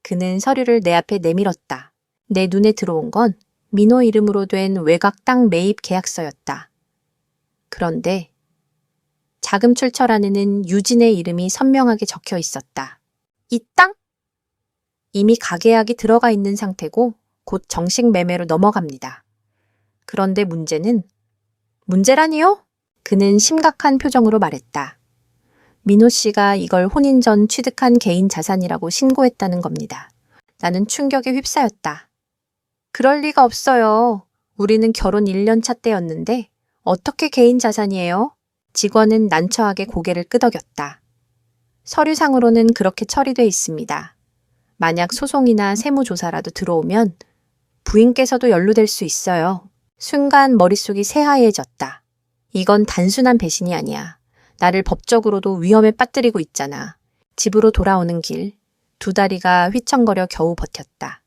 그는 서류를 내 앞에 내밀었다. 내 눈에 들어온 건 민호 이름으로 된 외곽 땅 매입 계약서였다. 그런데 자금출처 안에는 유진의 이름이 선명하게 적혀 있었다. 이 땅? 이미 가계약이 들어가 있는 상태고 곧 정식 매매로 넘어갑니다. 그런데 문제라니요? 그는 심각한 표정으로 말했다. 민호 씨가 이걸 혼인 전 취득한 개인 자산이라고 신고했다는 겁니다. 나는 충격에 휩싸였다. 그럴 리가 없어요. 우리는 결혼 1년 차 때였는데 어떻게 개인 자산이에요? 직원은 난처하게 고개를 끄덕였다. 서류상으로는 그렇게 처리돼 있습니다. 만약 소송이나 세무조사라도 들어오면 부인께서도 연루될 수 있어요. 순간 머릿속이 새하얘졌다. 이건 단순한 배신이 아니야. 나를 법적으로도 위험에 빠뜨리고 있잖아. 집으로 돌아오는 길, 두 다리가 휘청거려 겨우 버텼다.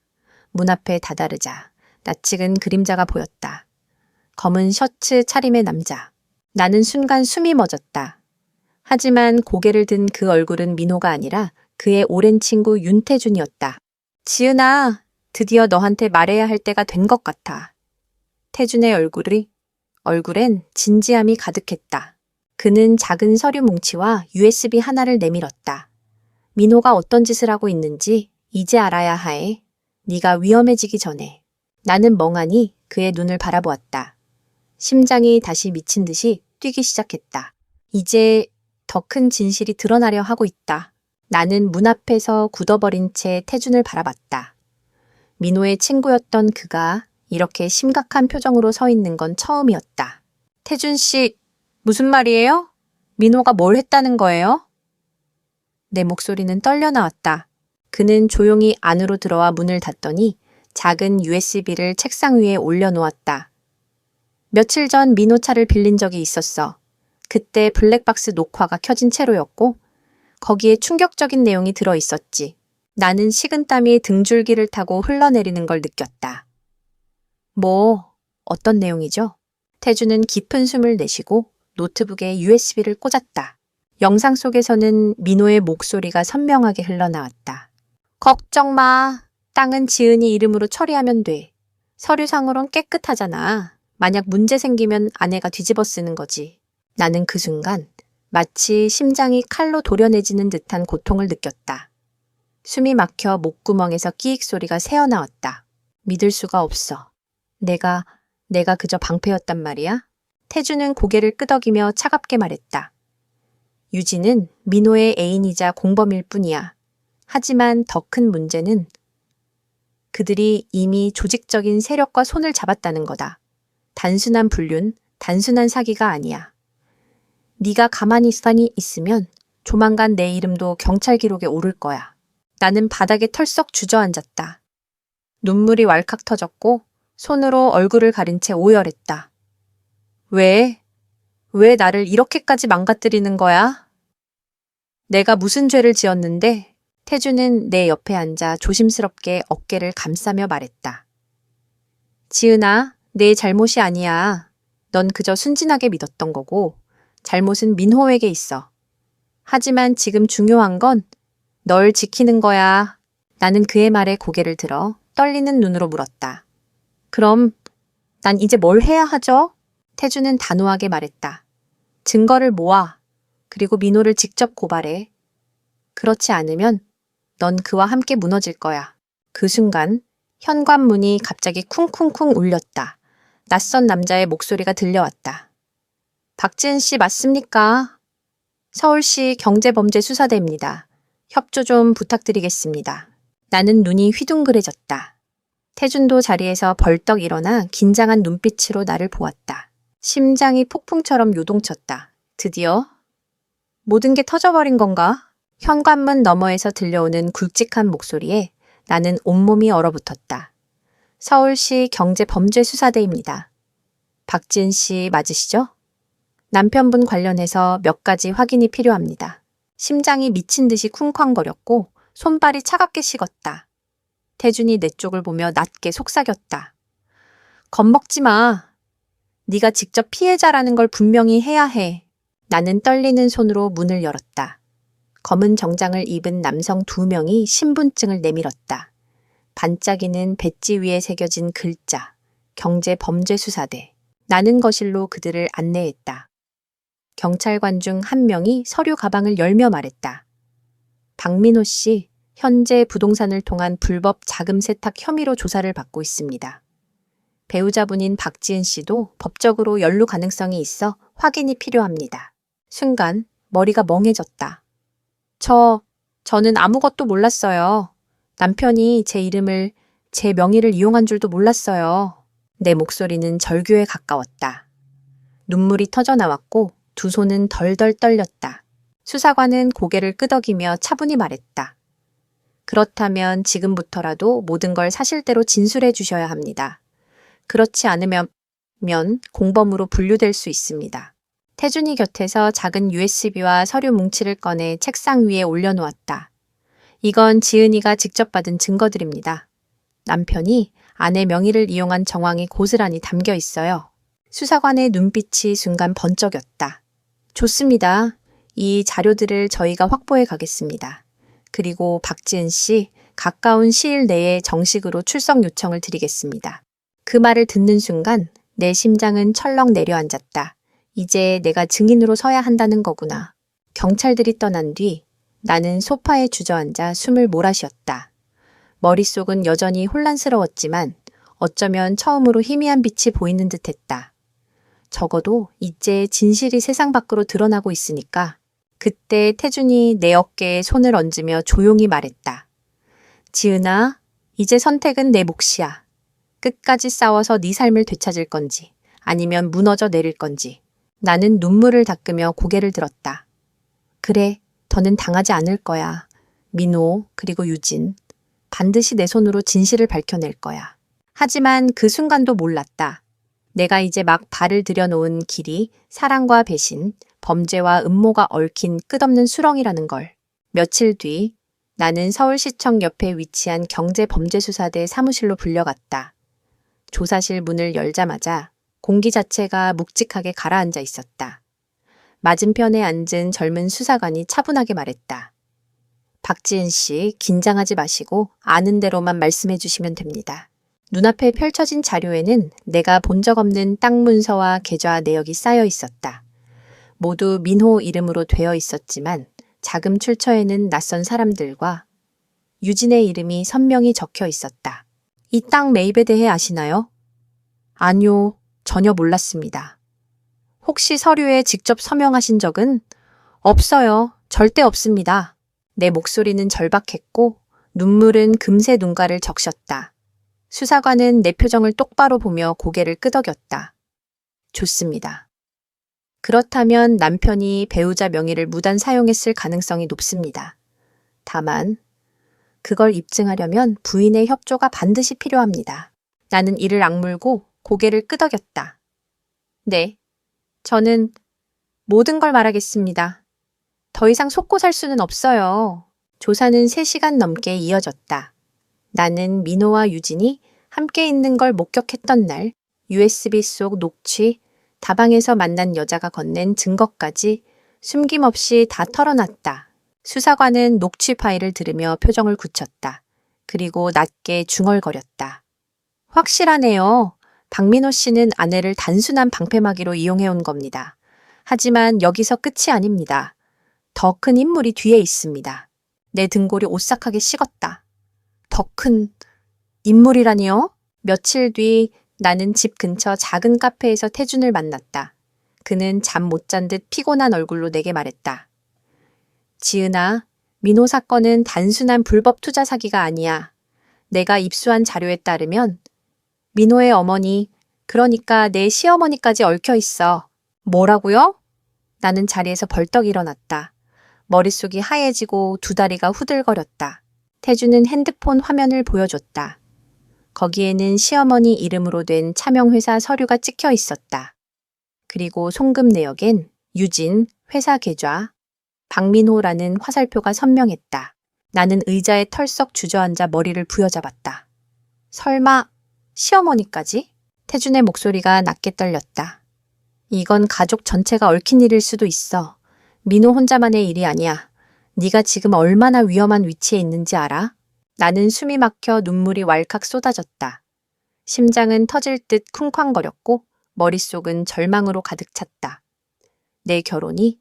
문 앞에 다다르자 낯익은 그림자가 보였다. 검은 셔츠 차림의 남자. 나는 순간 숨이 멎었다. 하지만 고개를 든 그 얼굴은 민호가 아니라 그의 오랜 친구 윤태준이었다. 지은아, 드디어 너한테 말해야 할 때가 된 것 같아. 태준의 얼굴엔 진지함이 가득했다. 그는 작은 서류 뭉치와 USB 하나를 내밀었다. 민호가 어떤 짓을 하고 있는지 이제 알아야 해. 네가 위험해지기 전에. 나는 멍하니 그의 눈을 바라보았다. 심장이 다시 미친 듯이 뛰기 시작했다. 이제 더 큰 진실이 드러나려 하고 있다. 나는 문 앞에서 굳어버린 채 태준을 바라봤다. 민호의 친구였던 그가 이렇게 심각한 표정으로 서 있는 건 처음이었다. 태준 씨, 무슨 말이에요? 민호가 뭘 했다는 거예요? 내 목소리는 떨려 나왔다. 그는 조용히 안으로 들어와 문을 닫더니 작은 USB를 책상 위에 올려놓았다. 며칠 전 민호 차를 빌린 적이 있었어. 그때 블랙박스 녹화가 켜진 채로였고 거기에 충격적인 내용이 들어있었지. 나는 식은땀이 등줄기를 타고 흘러내리는 걸 느꼈다. 어떤 내용이죠? 태주는 깊은 숨을 내쉬고 노트북에 USB를 꽂았다. 영상 속에서는 민호의 목소리가 선명하게 흘러나왔다. 걱정 마. 땅은 지은이 이름으로 처리하면 돼. 서류상으론 깨끗하잖아. 만약 문제 생기면 아내가 뒤집어 쓰는 거지. 나는 그 순간 마치 심장이 칼로 도려내지는 듯한 고통을 느꼈다. 숨이 막혀 목구멍에서 끼익 소리가 새어나왔다. 믿을 수가 없어. 내가 그저 방패였단 말이야? 태주는 고개를 끄덕이며 차갑게 말했다. 유진은 민호의 애인이자 공범일 뿐이야. 하지만 더 큰 문제는 그들이 이미 조직적인 세력과 손을 잡았다는 거다. 단순한 불륜, 단순한 사기가 아니야. 네가 가만히 있으면 조만간 내 이름도 경찰 기록에 오를 거야. 나는 바닥에 털썩 주저앉았다. 눈물이 왈칵 터졌고 손으로 얼굴을 가린 채 오열했다. 왜 나를 이렇게까지 망가뜨리는 거야? 내가 무슨 죄를 지었는데? 태주는 내 옆에 앉아 조심스럽게 어깨를 감싸며 말했다. 지은아, 내 잘못이 아니야. 넌 그저 순진하게 믿었던 거고 잘못은 민호에게 있어. 하지만 지금 중요한 건 널 지키는 거야. 나는 그의 말에 고개를 들어 떨리는 눈으로 물었다. 그럼 난 이제 뭘 해야 하죠? 태주는 단호하게 말했다. 증거를 모아. 그리고 민호를 직접 고발해. 그렇지 않으면 넌 그와 함께 무너질 거야. 그 순간 현관문이 갑자기 쿵쿵쿵 울렸다. 낯선 남자의 목소리가 들려왔다. 박지은 씨 맞습니까? 서울시 경제범죄수사대입니다. 협조 좀 부탁드리겠습니다. 나는 눈이 휘둥그레졌다. 태준도 자리에서 벌떡 일어나 긴장한 눈빛으로 나를 보았다. 심장이 폭풍처럼 요동쳤다. 드디어 모든 게 터져버린 건가? 현관문 너머에서 들려오는 굵직한 목소리에 나는 온몸이 얼어붙었다. 서울시 경제범죄수사대입니다. 박지은 씨 맞으시죠? 남편분 관련해서 몇 가지 확인이 필요합니다. 심장이 미친 듯이 쿵쾅거렸고 손발이 차갑게 식었다. 태준이 내 쪽을 보며 낮게 속삭였다. 겁먹지 마. 네가 직접 피해자라는 걸 분명히 해야 해. 나는 떨리는 손으로 문을 열었다. 검은 정장을 입은 남성 2명이 신분증을 내밀었다. 반짝이는 배지 위에 새겨진 글자, 경제범죄수사대. 나는 거실로 그들을 안내했다. 경찰관 중 한 명이 서류 가방을 열며 말했다. 박민호 씨, 현재 부동산을 통한 불법 자금 세탁 혐의로 조사를 받고 있습니다. 배우자분인 박지은 씨도 법적으로 연루 가능성이 있어 확인이 필요합니다. 순간 머리가 멍해졌다. 저는 아무것도 몰랐어요. 남편이 제 이름을, 제 명의를 이용한 줄도 몰랐어요. 내 목소리는 절규에 가까웠다. 눈물이 터져나왔고 두 손은 덜덜 떨렸다. 수사관은 고개를 끄덕이며 차분히 말했다. 그렇다면 지금부터라도 모든 걸 사실대로 진술해 주셔야 합니다. 그렇지 않으면 공범으로 분류될 수 있습니다. 태준이 곁에서 작은 USB와 서류 뭉치를 꺼내 책상 위에 올려놓았다. 이건 지은이가 직접 받은 증거들입니다. 남편이 아내 명의를 이용한 정황이 고스란히 담겨 있어요. 수사관의 눈빛이 순간 번쩍였다. 좋습니다. 이 자료들을 저희가 확보해 가겠습니다. 그리고 박지은 씨, 가까운 시일 내에 정식으로 출석 요청을 드리겠습니다. 그 말을 듣는 순간 내 심장은 철렁 내려앉았다. 이제 내가 증인으로 서야 한다는 거구나. 경찰들이 떠난 뒤 나는 소파에 주저앉아 숨을 몰아쉬었다. 머릿속은 여전히 혼란스러웠지만 어쩌면 처음으로 희미한 빛이 보이는 듯했다. 적어도 이제 진실이 세상 밖으로 드러나고 있으니까. 그때 태준이 내 어깨에 손을 얹으며 조용히 말했다. 지은아, 이제 선택은 내 몫이야. 끝까지 싸워서 네 삶을 되찾을 건지 아니면 무너져 내릴 건지. 나는 눈물을 닦으며 고개를 들었다. 그래, 더는 당하지 않을 거야. 민호, 그리고 유진. 반드시 내 손으로 진실을 밝혀낼 거야. 하지만 그 순간도 몰랐다. 내가 이제 막 발을 들여놓은 길이 사랑과 배신, 범죄와 음모가 얽힌 끝없는 수렁이라는 걸. 며칠 뒤 나는 서울시청 옆에 위치한 경제범죄수사대 사무실로 불려갔다. 조사실 문을 열자마자 공기 자체가 묵직하게 가라앉아 있었다. 맞은편에 앉은 젊은 수사관이 차분하게 말했다. 박지은 씨, 긴장하지 마시고 아는 대로만 말씀해 주시면 됩니다. 눈앞에 펼쳐진 자료에는 내가 본 적 없는 땅 문서와 계좌 내역이 쌓여 있었다. 모두 민호 이름으로 되어 있었지만 자금 출처에는 낯선 사람들과 유진의 이름이 선명히 적혀 있었다. 이 땅 매입에 대해 아시나요? 아니요, 전혀 몰랐습니다. 혹시 서류에 직접 서명하신 적은? 없어요. 절대 없습니다. 내 목소리는 절박했고 눈물은 금세 눈가를 적셨다. 수사관은 내 표정을 똑바로 보며 고개를 끄덕였다. 좋습니다. 그렇다면 남편이 배우자 명의를 무단 사용했을 가능성이 높습니다. 다만 그걸 입증하려면 부인의 협조가 반드시 필요합니다. 나는 이를 악물고 고개를 끄덕였다. 네, 저는 모든 걸 말하겠습니다. 더 이상 속고 살 수는 없어요. 조사는 3시간 넘게 이어졌다. 나는 민호와 유진이 함께 있는 걸 목격했던 날 USB 속 녹취, 다방에서 만난 여자가 건넨 증거까지 숨김없이 다 털어놨다. 수사관은 녹취 파일을 들으며 표정을 굳혔다. 그리고 낮게 중얼거렸다. 확실하네요. 박민호 씨는 아내를 단순한 방패막이로 이용해온 겁니다. 하지만 여기서 끝이 아닙니다. 더 큰 인물이 뒤에 있습니다. 내 등골이 오싹하게 식었다. 더 큰 인물이라니요? 며칠 뒤 나는 집 근처 작은 카페에서 태준을 만났다. 그는 잠 못 잔 듯 피곤한 얼굴로 내게 말했다. 지은아, 민호 사건은 단순한 불법 투자 사기가 아니야. 내가 입수한 자료에 따르면 민호의 어머니, 그러니까 내 시어머니까지 얽혀 있어. 뭐라고요? 나는 자리에서 벌떡 일어났다. 머릿속이 하얘지고 두 다리가 후들거렸다. 태준은 핸드폰 화면을 보여줬다. 거기에는 시어머니 이름으로 된 차명회사 서류가 찍혀 있었다. 그리고 송금 내역엔 유진, 회사 계좌, 박민호라는 화살표가 선명했다. 나는 의자에 털썩 주저앉아 머리를 부여잡았다. 설마 시어머니까지? 태준의 목소리가 낮게 떨렸다. 이건 가족 전체가 얽힌 일일 수도 있어. 민호 혼자만의 일이 아니야. 네가 지금 얼마나 위험한 위치에 있는지 알아? 나는 숨이 막혀 눈물이 왈칵 쏟아졌다. 심장은 터질 듯 쿵쾅거렸고 머릿속은 절망으로 가득 찼다. 내 결혼이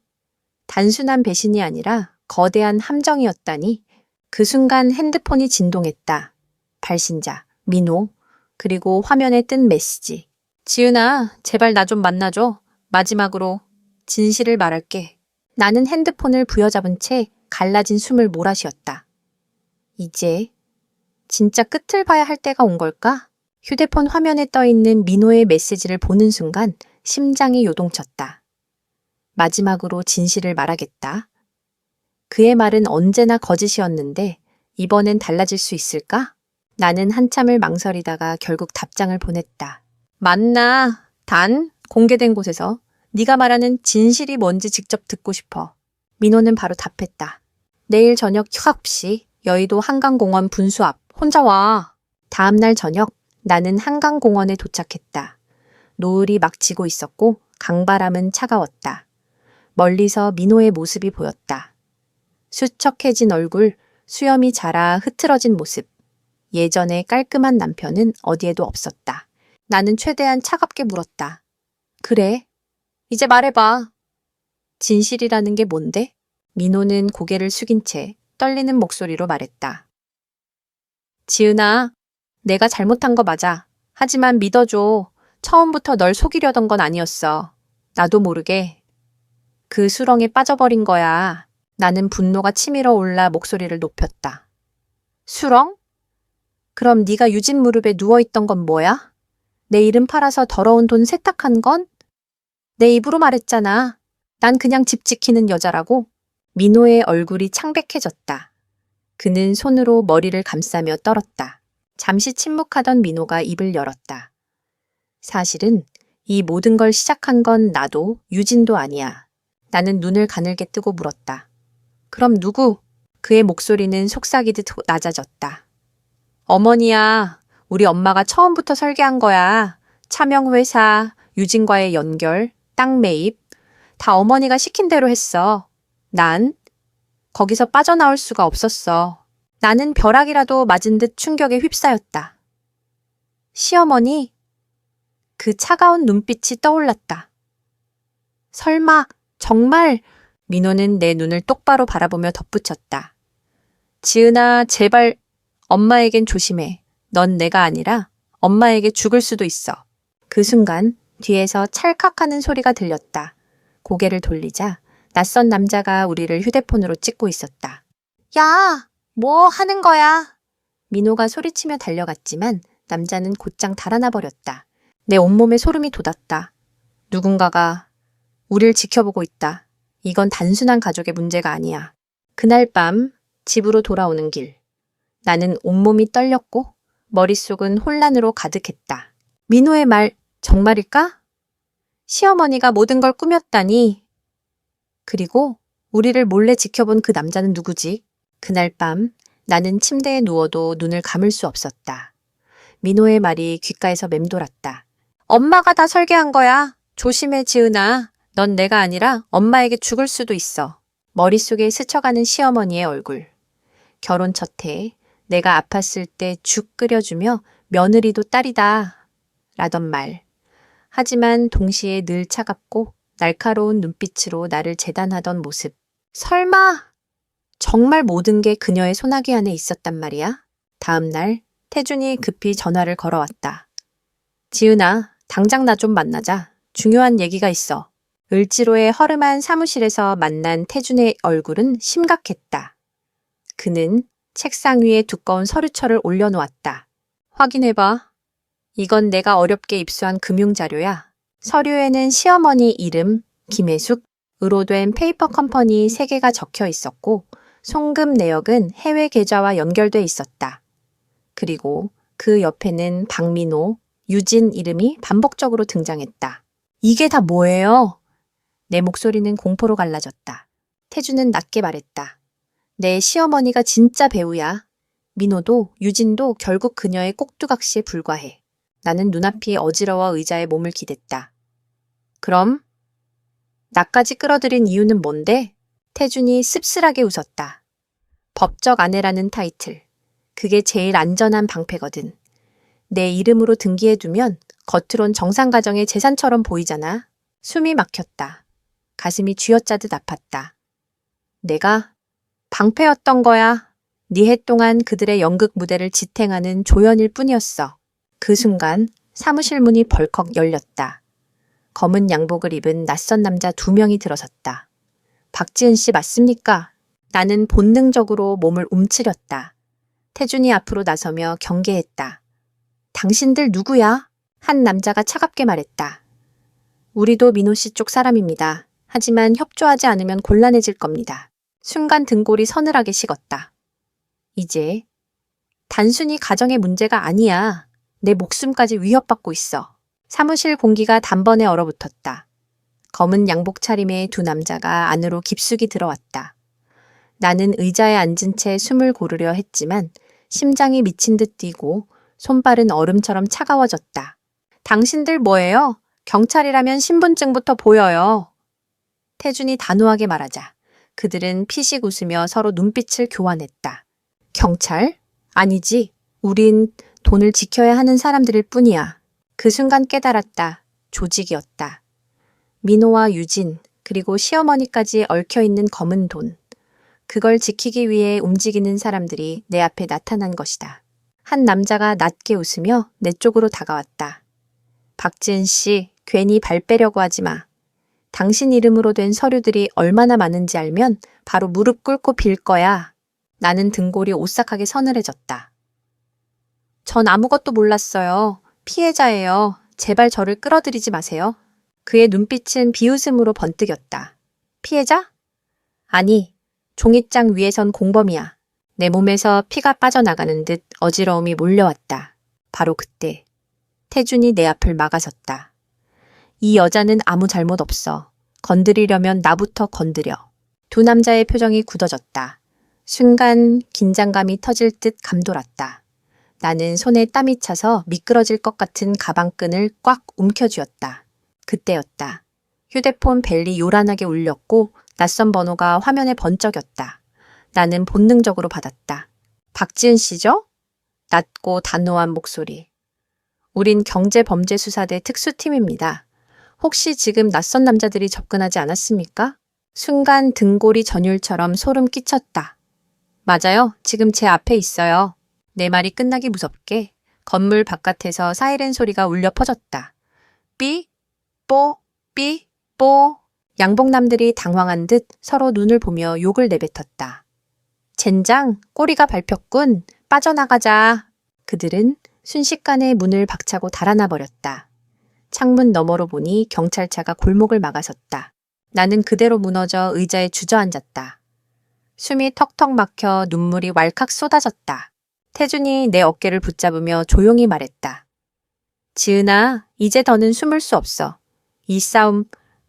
단순한 배신이 아니라 거대한 함정이었다니. 그 순간 핸드폰이 진동했다. 발신자, 민호, 그리고 화면에 뜬 메시지. 지은아, 제발 나 좀 만나줘. 마지막으로 진실을 말할게. 나는 핸드폰을 부여잡은 채 갈라진 숨을 몰아쉬었다. 이제 진짜 끝을 봐야 할 때가 온 걸까? 휴대폰 화면에 떠있는 민호의 메시지를 보는 순간 심장이 요동쳤다. 마지막으로 진실을 말하겠다. 그의 말은 언제나 거짓이었는데 이번엔 달라질 수 있을까? 나는 한참을 망설이다가 결국 답장을 보냈다. 만나. 단 공개된 곳에서 네가 말하는 진실이 뭔지 직접 듣고 싶어. 민호는 바로 답했다. 내일 저녁 휴학시 여의도 한강공원 분수 앞. 혼자 와. 다음 날 저녁 나는 한강공원에 도착했다. 노을이 막 지고 있었고 강바람은 차가웠다. 멀리서 민호의 모습이 보였다. 수척해진 얼굴, 수염이 자라 흐트러진 모습. 예전에 깔끔한 남편은 어디에도 없었다. 나는 최대한 차갑게 물었다. 그래? 이제 말해봐. 진실이라는 게 뭔데? 민호는 고개를 숙인 채 떨리는 목소리로 말했다. 지은아, 내가 잘못한 거 맞아. 하지만 믿어줘. 처음부터 널 속이려던 건 아니었어. 나도 모르게 그 수렁에 빠져버린 거야. 나는 분노가 치밀어 올라 목소리를 높였다. 수렁? 그럼 네가 유진 무릎에 누워있던 건 뭐야? 내 이름 팔아서 더러운 돈 세탁한 건? 내 입으로 말했잖아. 난 그냥 집 지키는 여자라고. 민호의 얼굴이 창백해졌다. 그는 손으로 머리를 감싸며 떨었다. 잠시 침묵하던 민호가 입을 열었다. 사실은 이 모든 걸 시작한 건 나도 유진도 아니야. 나는 눈을 가늘게 뜨고 물었다. 그럼 누구? 그의 목소리는 속삭이듯 낮아졌다. 어머니야. 우리 엄마가 처음부터 설계한 거야. 차명회사, 유진과의 연결, 땅 매입. 다 어머니가 시킨 대로 했어. 난 거기서 빠져나올 수가 없었어. 나는 벼락이라도 맞은 듯 충격에 휩싸였다. 시어머니? 그 차가운 눈빛이 떠올랐다. 설마, 정말? 민호는 내 눈을 똑바로 바라보며 덧붙였다. 지은아, 제발 엄마에겐 조심해. 넌 내가 아니라 엄마에게 죽을 수도 있어. 그 순간 뒤에서 찰칵하는 소리가 들렸다. 고개를 돌리자 낯선 남자가 우리를 휴대폰으로 찍고 있었다. 야, 뭐 하는 거야? 민호가 소리치며 달려갔지만 남자는 곧장 달아나 버렸다. 내 온몸에 소름이 돋았다. 누군가가 우릴 지켜보고 있다. 이건 단순한 가족의 문제가 아니야. 그날 밤 집으로 돌아오는 길. 나는 온몸이 떨렸고 머릿속은 혼란으로 가득했다. 민호의 말 정말일까? 시어머니가 모든 걸 꾸몄다니. 그리고 우리를 몰래 지켜본 그 남자는 누구지? 그날 밤 나는 침대에 누워도 눈을 감을 수 없었다. 민호의 말이 귓가에서 맴돌았다. 엄마가 다 설계한 거야. 조심해, 지은아. 넌 내가 아니라 엄마에게 죽을 수도 있어. 머릿속에 스쳐가는 시어머니의 얼굴. 결혼 첫해 내가 아팠을 때 죽 끓여주며 며느리도 딸이다. 라던 말. 하지만 동시에 늘 차갑고 날카로운 눈빛으로 나를 재단하던 모습. 설마 정말 모든 게 그녀의 소나기 안에 있었단 말이야? 다음 날 태준이 급히 전화를 걸어왔다. 지은아, 당장 나 좀 만나자. 중요한 얘기가 있어. 을지로의 허름한 사무실에서 만난 태준의 얼굴은 심각했다. 그는 책상 위에 두꺼운 서류철을 올려놓았다. 확인해봐. 이건 내가 어렵게 입수한 금융자료야. 서류에는 시어머니 이름, 김혜숙으로 된 페이퍼 컴퍼니 3개가 적혀 있었고 송금 내역은 해외 계좌와 연결돼 있었다. 그리고 그 옆에는 박민호, 유진 이름이 반복적으로 등장했다. 이게 다 뭐예요? 내 목소리는 공포로 갈라졌다. 태주는 낮게 말했다. 내 시어머니가 진짜 배우야. 민호도 유진도 결국 그녀의 꼭두각시에 불과해. 나는 눈앞이 어지러워 의자에 몸을 기댔다. 그럼 나까지 끌어들인 이유는 뭔데? 태준이 씁쓸하게 웃었다. 법적 아내라는 타이틀. 그게 제일 안전한 방패거든. 내 이름으로 등기해두면 겉으론 정상가정의 재산처럼 보이잖아. 숨이 막혔다. 가슴이 쥐어짜듯 아팠다. 내가 방패였던 거야. 네 해 동안 그들의 연극 무대를 지탱하는 조연일 뿐이었어. 그 순간 사무실 문이 벌컥 열렸다. 검은 양복을 입은 낯선 남자 2명이 들어섰다. 박지은 씨 맞습니까? 나는 본능적으로 몸을 움츠렸다. 태준이 앞으로 나서며 경계했다. 당신들 누구야? 한 남자가 차갑게 말했다. 우리도 민호 씨 쪽 사람입니다. 하지만 협조하지 않으면 곤란해질 겁니다. 순간 등골이 서늘하게 식었다. 이제 단순히 가정의 문제가 아니야. 내 목숨까지 위협받고 있어. 사무실 공기가 단번에 얼어붙었다. 검은 양복 차림의 2 남자가 안으로 깊숙이 들어왔다. 나는 의자에 앉은 채 숨을 고르려 했지만 심장이 미친 듯 뛰고 손발은 얼음처럼 차가워졌다. 당신들 뭐예요? 경찰이라면 신분증부터 보여요. 태준이 단호하게 말하자 그들은 피식 웃으며 서로 눈빛을 교환했다. 경찰? 아니지. 우린 돈을 지켜야 하는 사람들일 뿐이야. 그 순간 깨달았다. 조직이었다. 민호와 유진, 그리고 시어머니까지 얽혀있는 검은 돈. 그걸 지키기 위해 움직이는 사람들이 내 앞에 나타난 것이다. 한 남자가 낮게 웃으며 내 쪽으로 다가왔다. 박지은 씨, 괜히 발 빼려고 하지 마. 당신 이름으로 된 서류들이 얼마나 많은지 알면 바로 무릎 꿇고 빌 거야. 나는 등골이 오싹하게 서늘해졌다. 전 아무것도 몰랐어요. 피해자예요. 제발 저를 끌어들이지 마세요. 그의 눈빛은 비웃음으로 번뜩였다. 피해자? 아니, 종이장 위에선 공범이야. 내 몸에서 피가 빠져나가는 듯 어지러움이 몰려왔다. 바로 그때 태준이 내 앞을 막아섰다. 이 여자는 아무 잘못 없어. 건드리려면 나부터 건드려. 2 남자의 표정이 굳어졌다. 순간 긴장감이 터질 듯 감돌았다. 나는 손에 땀이 차서 미끄러질 것 같은 가방끈을 꽉 움켜쥐었다. 그때였다. 휴대폰 벨이 요란하게 울렸고 낯선 번호가 화면에 번쩍였다. 나는 본능적으로 받았다. 박지은 씨죠? 낮고 단호한 목소리. 우린 경제범죄수사대 특수팀입니다. 혹시 지금 낯선 남자들이 접근하지 않았습니까? 순간 등골이 전율처럼 소름 끼쳤다. 맞아요. 지금 제 앞에 있어요. 내 말이 끝나기 무섭게 건물 바깥에서 사이렌 소리가 울려 퍼졌다. 삐, 뽀, 삐, 뽀. 양복남들이 당황한 듯 서로 눈을 보며 욕을 내뱉었다. 젠장, 꼬리가 밟혔군. 빠져나가자. 그들은 순식간에 문을 박차고 달아나 버렸다. 창문 너머로 보니 경찰차가 골목을 막아섰다. 나는 그대로 무너져 의자에 주저앉았다. 숨이 턱턱 막혀 눈물이 왈칵 쏟아졌다. 태준이 내 어깨를 붙잡으며 조용히 말했다. 지은아, 이제 더는 숨을 수 없어. 이 싸움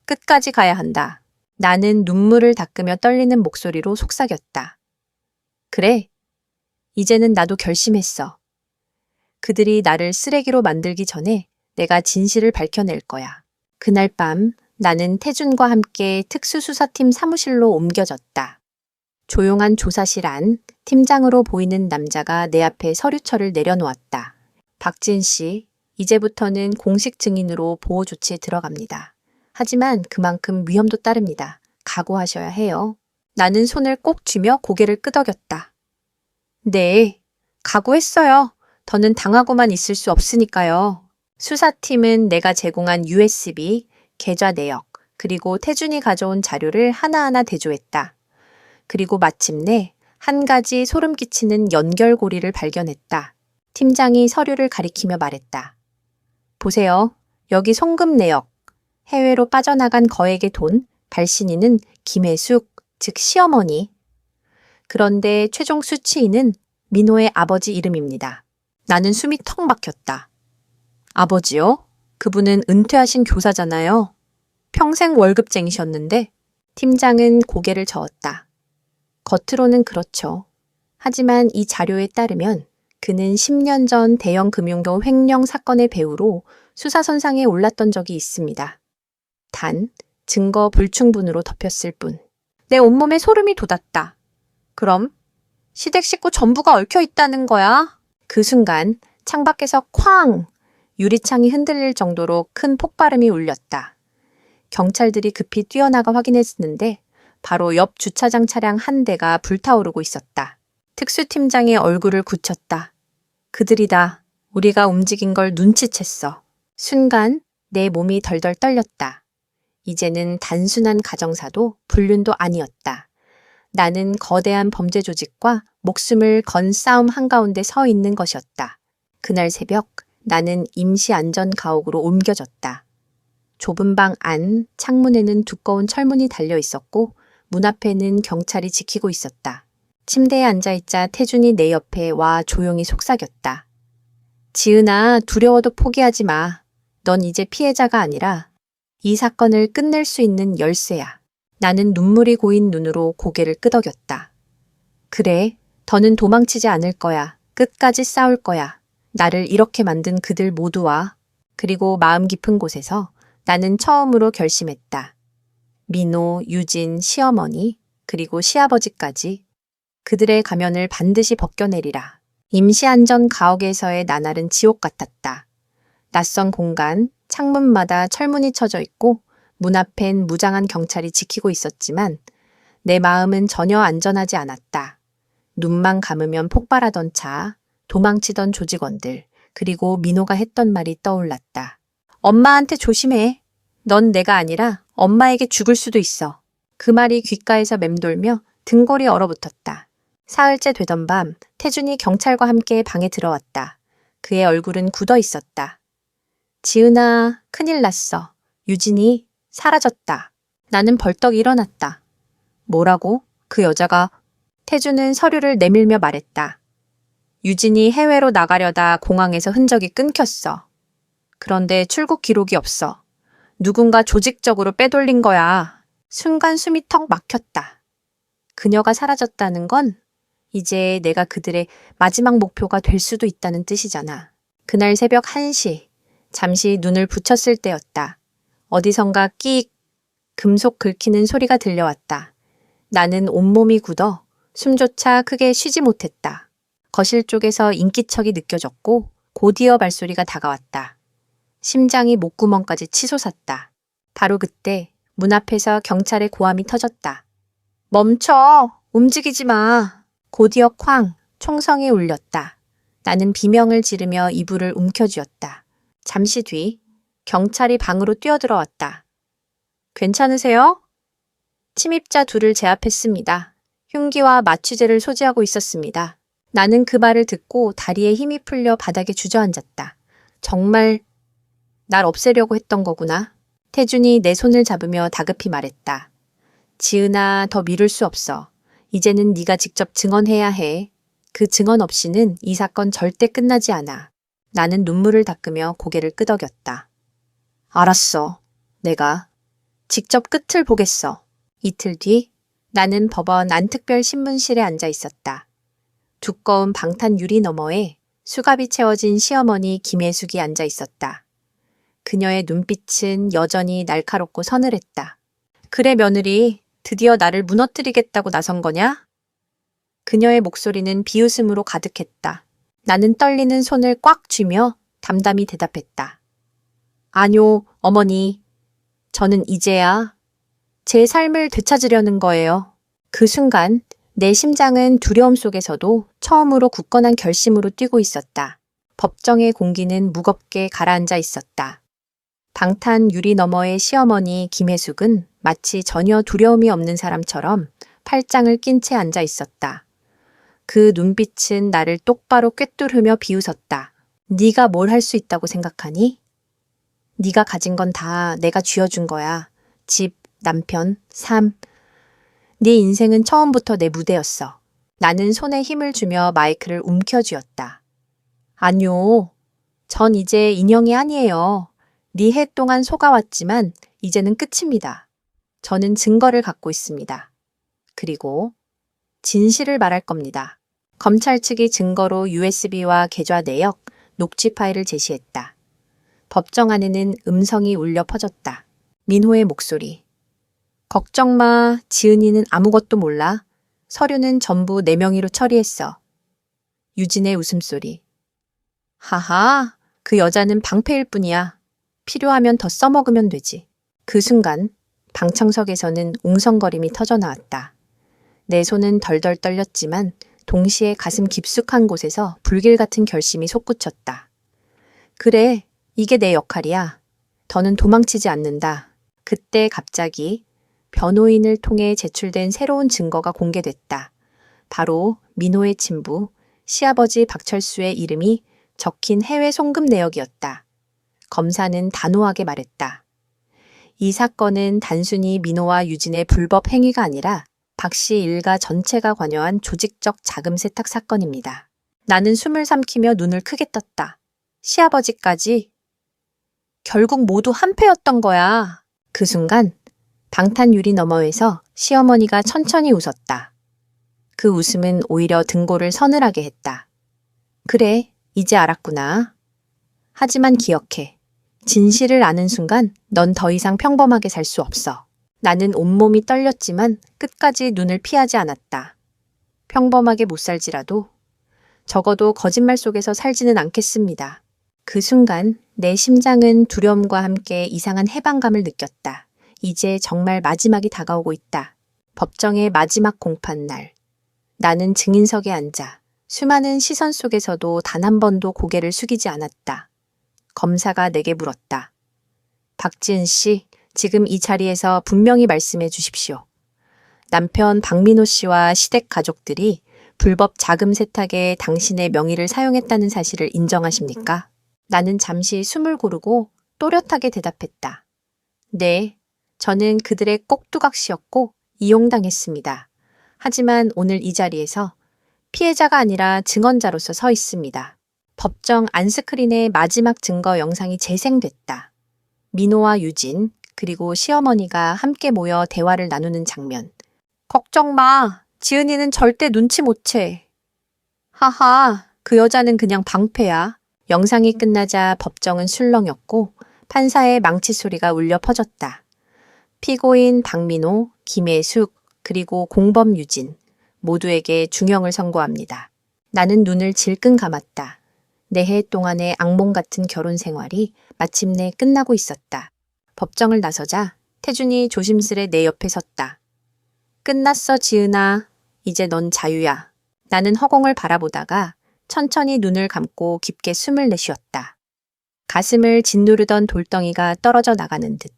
끝까지 가야 한다. 나는 눈물을 닦으며 떨리는 목소리로 속삭였다. 그래, 이제는 나도 결심했어. 그들이 나를 쓰레기로 만들기 전에 내가 진실을 밝혀낼 거야. 그날 밤 나는 태준과 함께 특수수사팀 사무실로 옮겨졌다. 조용한 조사실 안 팀장으로 보이는 남자가 내 앞에 서류철을 내려놓았다. 박지은 씨, 이제부터는 공식 증인으로 보호 조치에 들어갑니다. 하지만 그만큼 위험도 따릅니다. 각오하셔야 해요. 나는 손을 꼭 쥐며 고개를 끄덕였다. 네, 각오했어요. 더는 당하고만 있을 수 없으니까요. 수사팀은 내가 제공한 USB, 계좌 내역, 그리고 태준이 가져온 자료를 하나하나 대조했다. 그리고 마침내 한 가지 소름 끼치는 연결고리를 발견했다. 팀장이 서류를 가리키며 말했다. 보세요. 여기 송금 내역. 해외로 빠져나간 거액의 돈, 발신인은 김혜숙, 즉 시어머니. 그런데 최종 수취인은 민호의 아버지 이름입니다. 나는 숨이 턱 막혔다. 아버지요? 그분은 은퇴하신 교사잖아요. 평생 월급쟁이셨는데. 팀장은 고개를 저었다. 겉으로는 그렇죠. 하지만 이 자료에 따르면 그는 10년 전 대형 금융도 횡령 사건의 배우로 수사선상에 올랐던 적이 있습니다. 단, 증거 불충분으로 덮였을 뿐. 내 온몸에 소름이 돋았다. 그럼 시댁 식구 전부가 얽혀 있다는 거야. 그 순간 창밖에서 쾅! 유리창이 흔들릴 정도로 큰 폭발음이 울렸다. 경찰들이 급히 뛰어나가 확인했는데 바로 옆 주차장 차량 한 대가 불타오르고 있었다. 특수팀장의 얼굴을 굳혔다. 그들이다. 우리가 움직인 걸 눈치챘어. 순간 내 몸이 덜덜 떨렸다. 이제는 단순한 가정사도 불륜도 아니었다. 나는 거대한 범죄 조직과 목숨을 건 싸움 한가운데 서 있는 것이었다. 그날 새벽 나는 임시 안전 가옥으로 옮겨졌다. 좁은 방 안 창문에는 두꺼운 철문이 달려 있었고 문 앞에는 경찰이 지키고 있었다. 침대에 앉아있자 태준이 내 옆에 와 조용히 속삭였다. 지은아, 두려워도 포기하지 마. 넌 이제 피해자가 아니라 이 사건을 끝낼 수 있는 열쇠야. 나는 눈물이 고인 눈으로 고개를 끄덕였다. 그래, 더는 도망치지 않을 거야. 끝까지 싸울 거야. 나를 이렇게 만든 그들 모두와 그리고 마음 깊은 곳에서 나는 처음으로 결심했다. 민호, 유진, 시어머니, 그리고 시아버지까지 그들의 가면을 반드시 벗겨내리라. 임시안전 가옥에서의 나날은 지옥 같았다. 낯선 공간, 창문마다 철문이 쳐져 있고 문 앞엔 무장한 경찰이 지키고 있었지만 내 마음은 전혀 안전하지 않았다. 눈만 감으면 폭발하던 차, 도망치던 조직원들, 그리고 민호가 했던 말이 떠올랐다. 엄마한테 조심해. 넌 내가 아니라 엄마에게 죽을 수도 있어. 그 말이 귓가에서 맴돌며 등골이 얼어붙었다. 사흘째 되던 밤, 태준이 경찰과 함께 방에 들어왔다. 그의 얼굴은 굳어 있었다. 지은아, 큰일 났어. 유진이 사라졌다. 나는 벌떡 일어났다. 뭐라고? 그 여자가... 태준은 서류를 내밀며 말했다. 유진이 해외로 나가려다 공항에서 흔적이 끊겼어. 그런데 출국 기록이 없어. 누군가 조직적으로 빼돌린 거야. 순간 숨이 턱 막혔다. 그녀가 사라졌다는 건 이제 내가 그들의 마지막 목표가 될 수도 있다는 뜻이잖아. 그날 새벽 1시, 잠시 눈을 붙였을 때였다. 어디선가 끼익 금속 긁히는 소리가 들려왔다. 나는 온몸이 굳어 숨조차 크게 쉬지 못했다. 거실 쪽에서 인기척이 느껴졌고 곧이어 발소리가 다가왔다. 심장이 목구멍까지 치솟았다. 바로 그때 문 앞에서 경찰의 고함이 터졌다. 멈춰! 움직이지 마! 곧이어 쾅! 총성이 울렸다. 나는 비명을 지르며 이불을 움켜쥐었다. 잠시 뒤 경찰이 방으로 뛰어들어왔다. 괜찮으세요? 침입자 둘을 제압했습니다. 흉기와 마취제를 소지하고 있었습니다. 나는 그 말을 듣고 다리에 힘이 풀려 바닥에 주저앉았다. 정말 날 없애려고 했던 거구나. 태준이 내 손을 잡으며 다급히 말했다. 지은아, 더 미룰 수 없어. 이제는 네가 직접 증언해야 해. 그 증언 없이는 이 사건 절대 끝나지 않아. 나는 눈물을 닦으며 고개를 끄덕였다. 알았어. 내가 직접 끝을 보겠어. 이틀 뒤 나는 법원 안특별 신문실에 앉아 있었다. 두꺼운 방탄 유리 너머에 수갑이 채워진 시어머니 김혜숙이 앉아 있었다. 그녀의 눈빛은 여전히 날카롭고 서늘했다. 그래 며느리, 드디어 나를 무너뜨리겠다고 나선 거냐? 그녀의 목소리는 비웃음으로 가득했다. 나는 떨리는 손을 꽉 쥐며 담담히 대답했다. 아뇨, 어머니. 저는 이제야 제 삶을 되찾으려는 거예요. 그 순간 내 심장은 두려움 속에서도 처음으로 굳건한 결심으로 뛰고 있었다. 법정의 공기는 무겁게 가라앉아 있었다. 방탄 유리 너머의 시어머니 김혜숙은 마치 전혀 두려움이 없는 사람처럼 팔짱을 낀 채 앉아 있었다. 그 눈빛은 나를 똑바로 꿰뚫으며 비웃었다. 네가 뭘 할 수 있다고 생각하니? 네가 가진 건 다 내가 쥐어준 거야. 집, 남편, 삶. 네 인생은 처음부터 내 무대였어. 나는 손에 힘을 주며 마이크를 움켜쥐었다. 아뇨, 전 이제 인형이 아니에요. 네 해 동안 속아왔지만 이제는 끝입니다. 저는 증거를 갖고 있습니다. 그리고 진실을 말할 겁니다. 검찰 측이 증거로 USB와 계좌 내역, 녹취 파일을 제시했다. 법정 안에는 음성이 울려 퍼졌다. 민호의 목소리. 걱정 마, 지은이는 아무것도 몰라. 서류는 전부 내 명의로 처리했어. 유진의 웃음소리. 하하, 그 여자는 방패일 뿐이야. 필요하면 더 써먹으면 되지. 그 순간 방청석에서는 웅성거림이 터져나왔다. 내 손은 덜덜 떨렸지만 동시에 가슴 깊숙한 곳에서 불길 같은 결심이 솟구쳤다. 그래, 이게 내 역할이야. 더는 도망치지 않는다. 그때 갑자기 변호인을 통해 제출된 새로운 증거가 공개됐다. 바로 민호의 친부, 시아버지 박철수의 이름이 적힌 해외 송금 내역이었다. 검사는 단호하게 말했다. 이 사건은 단순히 민호와 유진의 불법 행위가 아니라 박 씨 일가 전체가 관여한 조직적 자금 세탁 사건입니다. 나는 숨을 삼키며 눈을 크게 떴다. 시아버지까지? 결국 모두 한패였던 거야. 그 순간 방탄 유리 너머에서 시어머니가 천천히 웃었다. 그 웃음은 오히려 등골을 서늘하게 했다. 그래, 이제 알았구나. 하지만 기억해. 진실을 아는 순간 넌 더 이상 평범하게 살 수 없어. 나는 온몸이 떨렸지만 끝까지 눈을 피하지 않았다. 평범하게 못 살지라도 적어도 거짓말 속에서 살지는 않겠습니다. 그 순간 내 심장은 두려움과 함께 이상한 해방감을 느꼈다. 이제 정말 마지막이 다가오고 있다. 법정의 마지막 공판날. 나는 증인석에 앉아 수많은 시선 속에서도 단 한 번도 고개를 숙이지 않았다. 검사가 내게 물었다. 박지은 씨, 지금 이 자리에서 분명히 말씀해 주십시오. 남편 박민호 씨와 시댁 가족들이 불법 자금 세탁에 당신의 명의를 사용했다는 사실을 인정하십니까? 나는 잠시 숨을 고르고 또렷하게 대답했다. 네, 저는 그들의 꼭두각시였고 이용당했습니다. 하지만 오늘 이 자리에서 피해자가 아니라 증언자로서 서 있습니다. 법정 안스크린의 마지막 증거 영상이 재생됐다. 민호와 유진, 그리고 시어머니가 함께 모여 대화를 나누는 장면. 걱정 마. 지은이는 절대 눈치 못 채. 하하, 그 여자는 그냥 방패야. 영상이 끝나자 법정은 술렁였고 판사의 망치 소리가 울려 퍼졌다. 피고인 박민호, 김혜숙, 그리고 공범 유진 모두에게 중형을 선고합니다. 나는 눈을 질끈 감았다. 4해 동안의 악몽 같은 결혼 생활이 마침내 끝나고 있었다. 법정을 나서자 태준이 조심스레 내 옆에 섰다. 끝났어, 지은아. 이제 넌 자유야. 나는 허공을 바라보다가 천천히 눈을 감고 깊게 숨을 내쉬었다. 가슴을 짓누르던 돌덩이가 떨어져 나가는 듯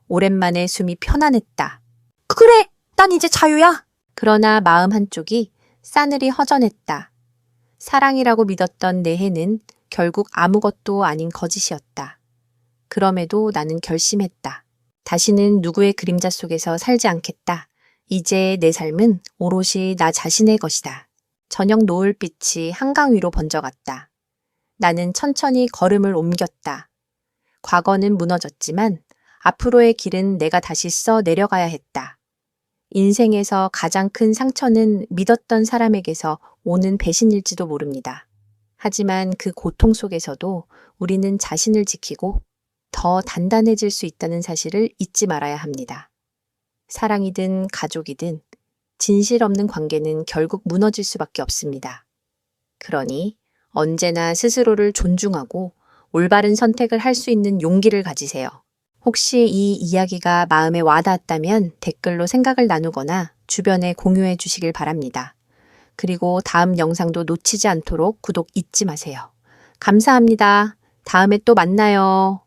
오랜만에 숨이 편안했다. 그래! 난 이제 자유야! 그러나 마음 한쪽이 싸늘히 허전했다. 사랑이라고 믿었던 내 해는 결국 아무것도 아닌 거짓이었다. 그럼에도 나는 결심했다. 다시는 누구의 그림자 속에서 살지 않겠다. 이제 내 삶은 오롯이 나 자신의 것이다. 저녁 노을빛이 한강 위로 번져갔다. 나는 천천히 걸음을 옮겼다. 과거는 무너졌지만 앞으로의 길은 내가 다시 써 내려가야 했다. 인생에서 가장 큰 상처는 믿었던 사람에게서 오는 배신일지도 모릅니다. 하지만 그 고통 속에서도 우리는 자신을 지키고 더 단단해질 수 있다는 사실을 잊지 말아야 합니다. 사랑이든 가족이든 진실 없는 관계는 결국 무너질 수밖에 없습니다. 그러니 언제나 스스로를 존중하고 올바른 선택을 할 수 있는 용기를 가지세요. 혹시 이 이야기가 마음에 와닿았다면 댓글로 생각을 나누거나 주변에 공유해 주시길 바랍니다. 그리고 다음 영상도 놓치지 않도록 구독 잊지 마세요. 감사합니다. 다음에 또 만나요.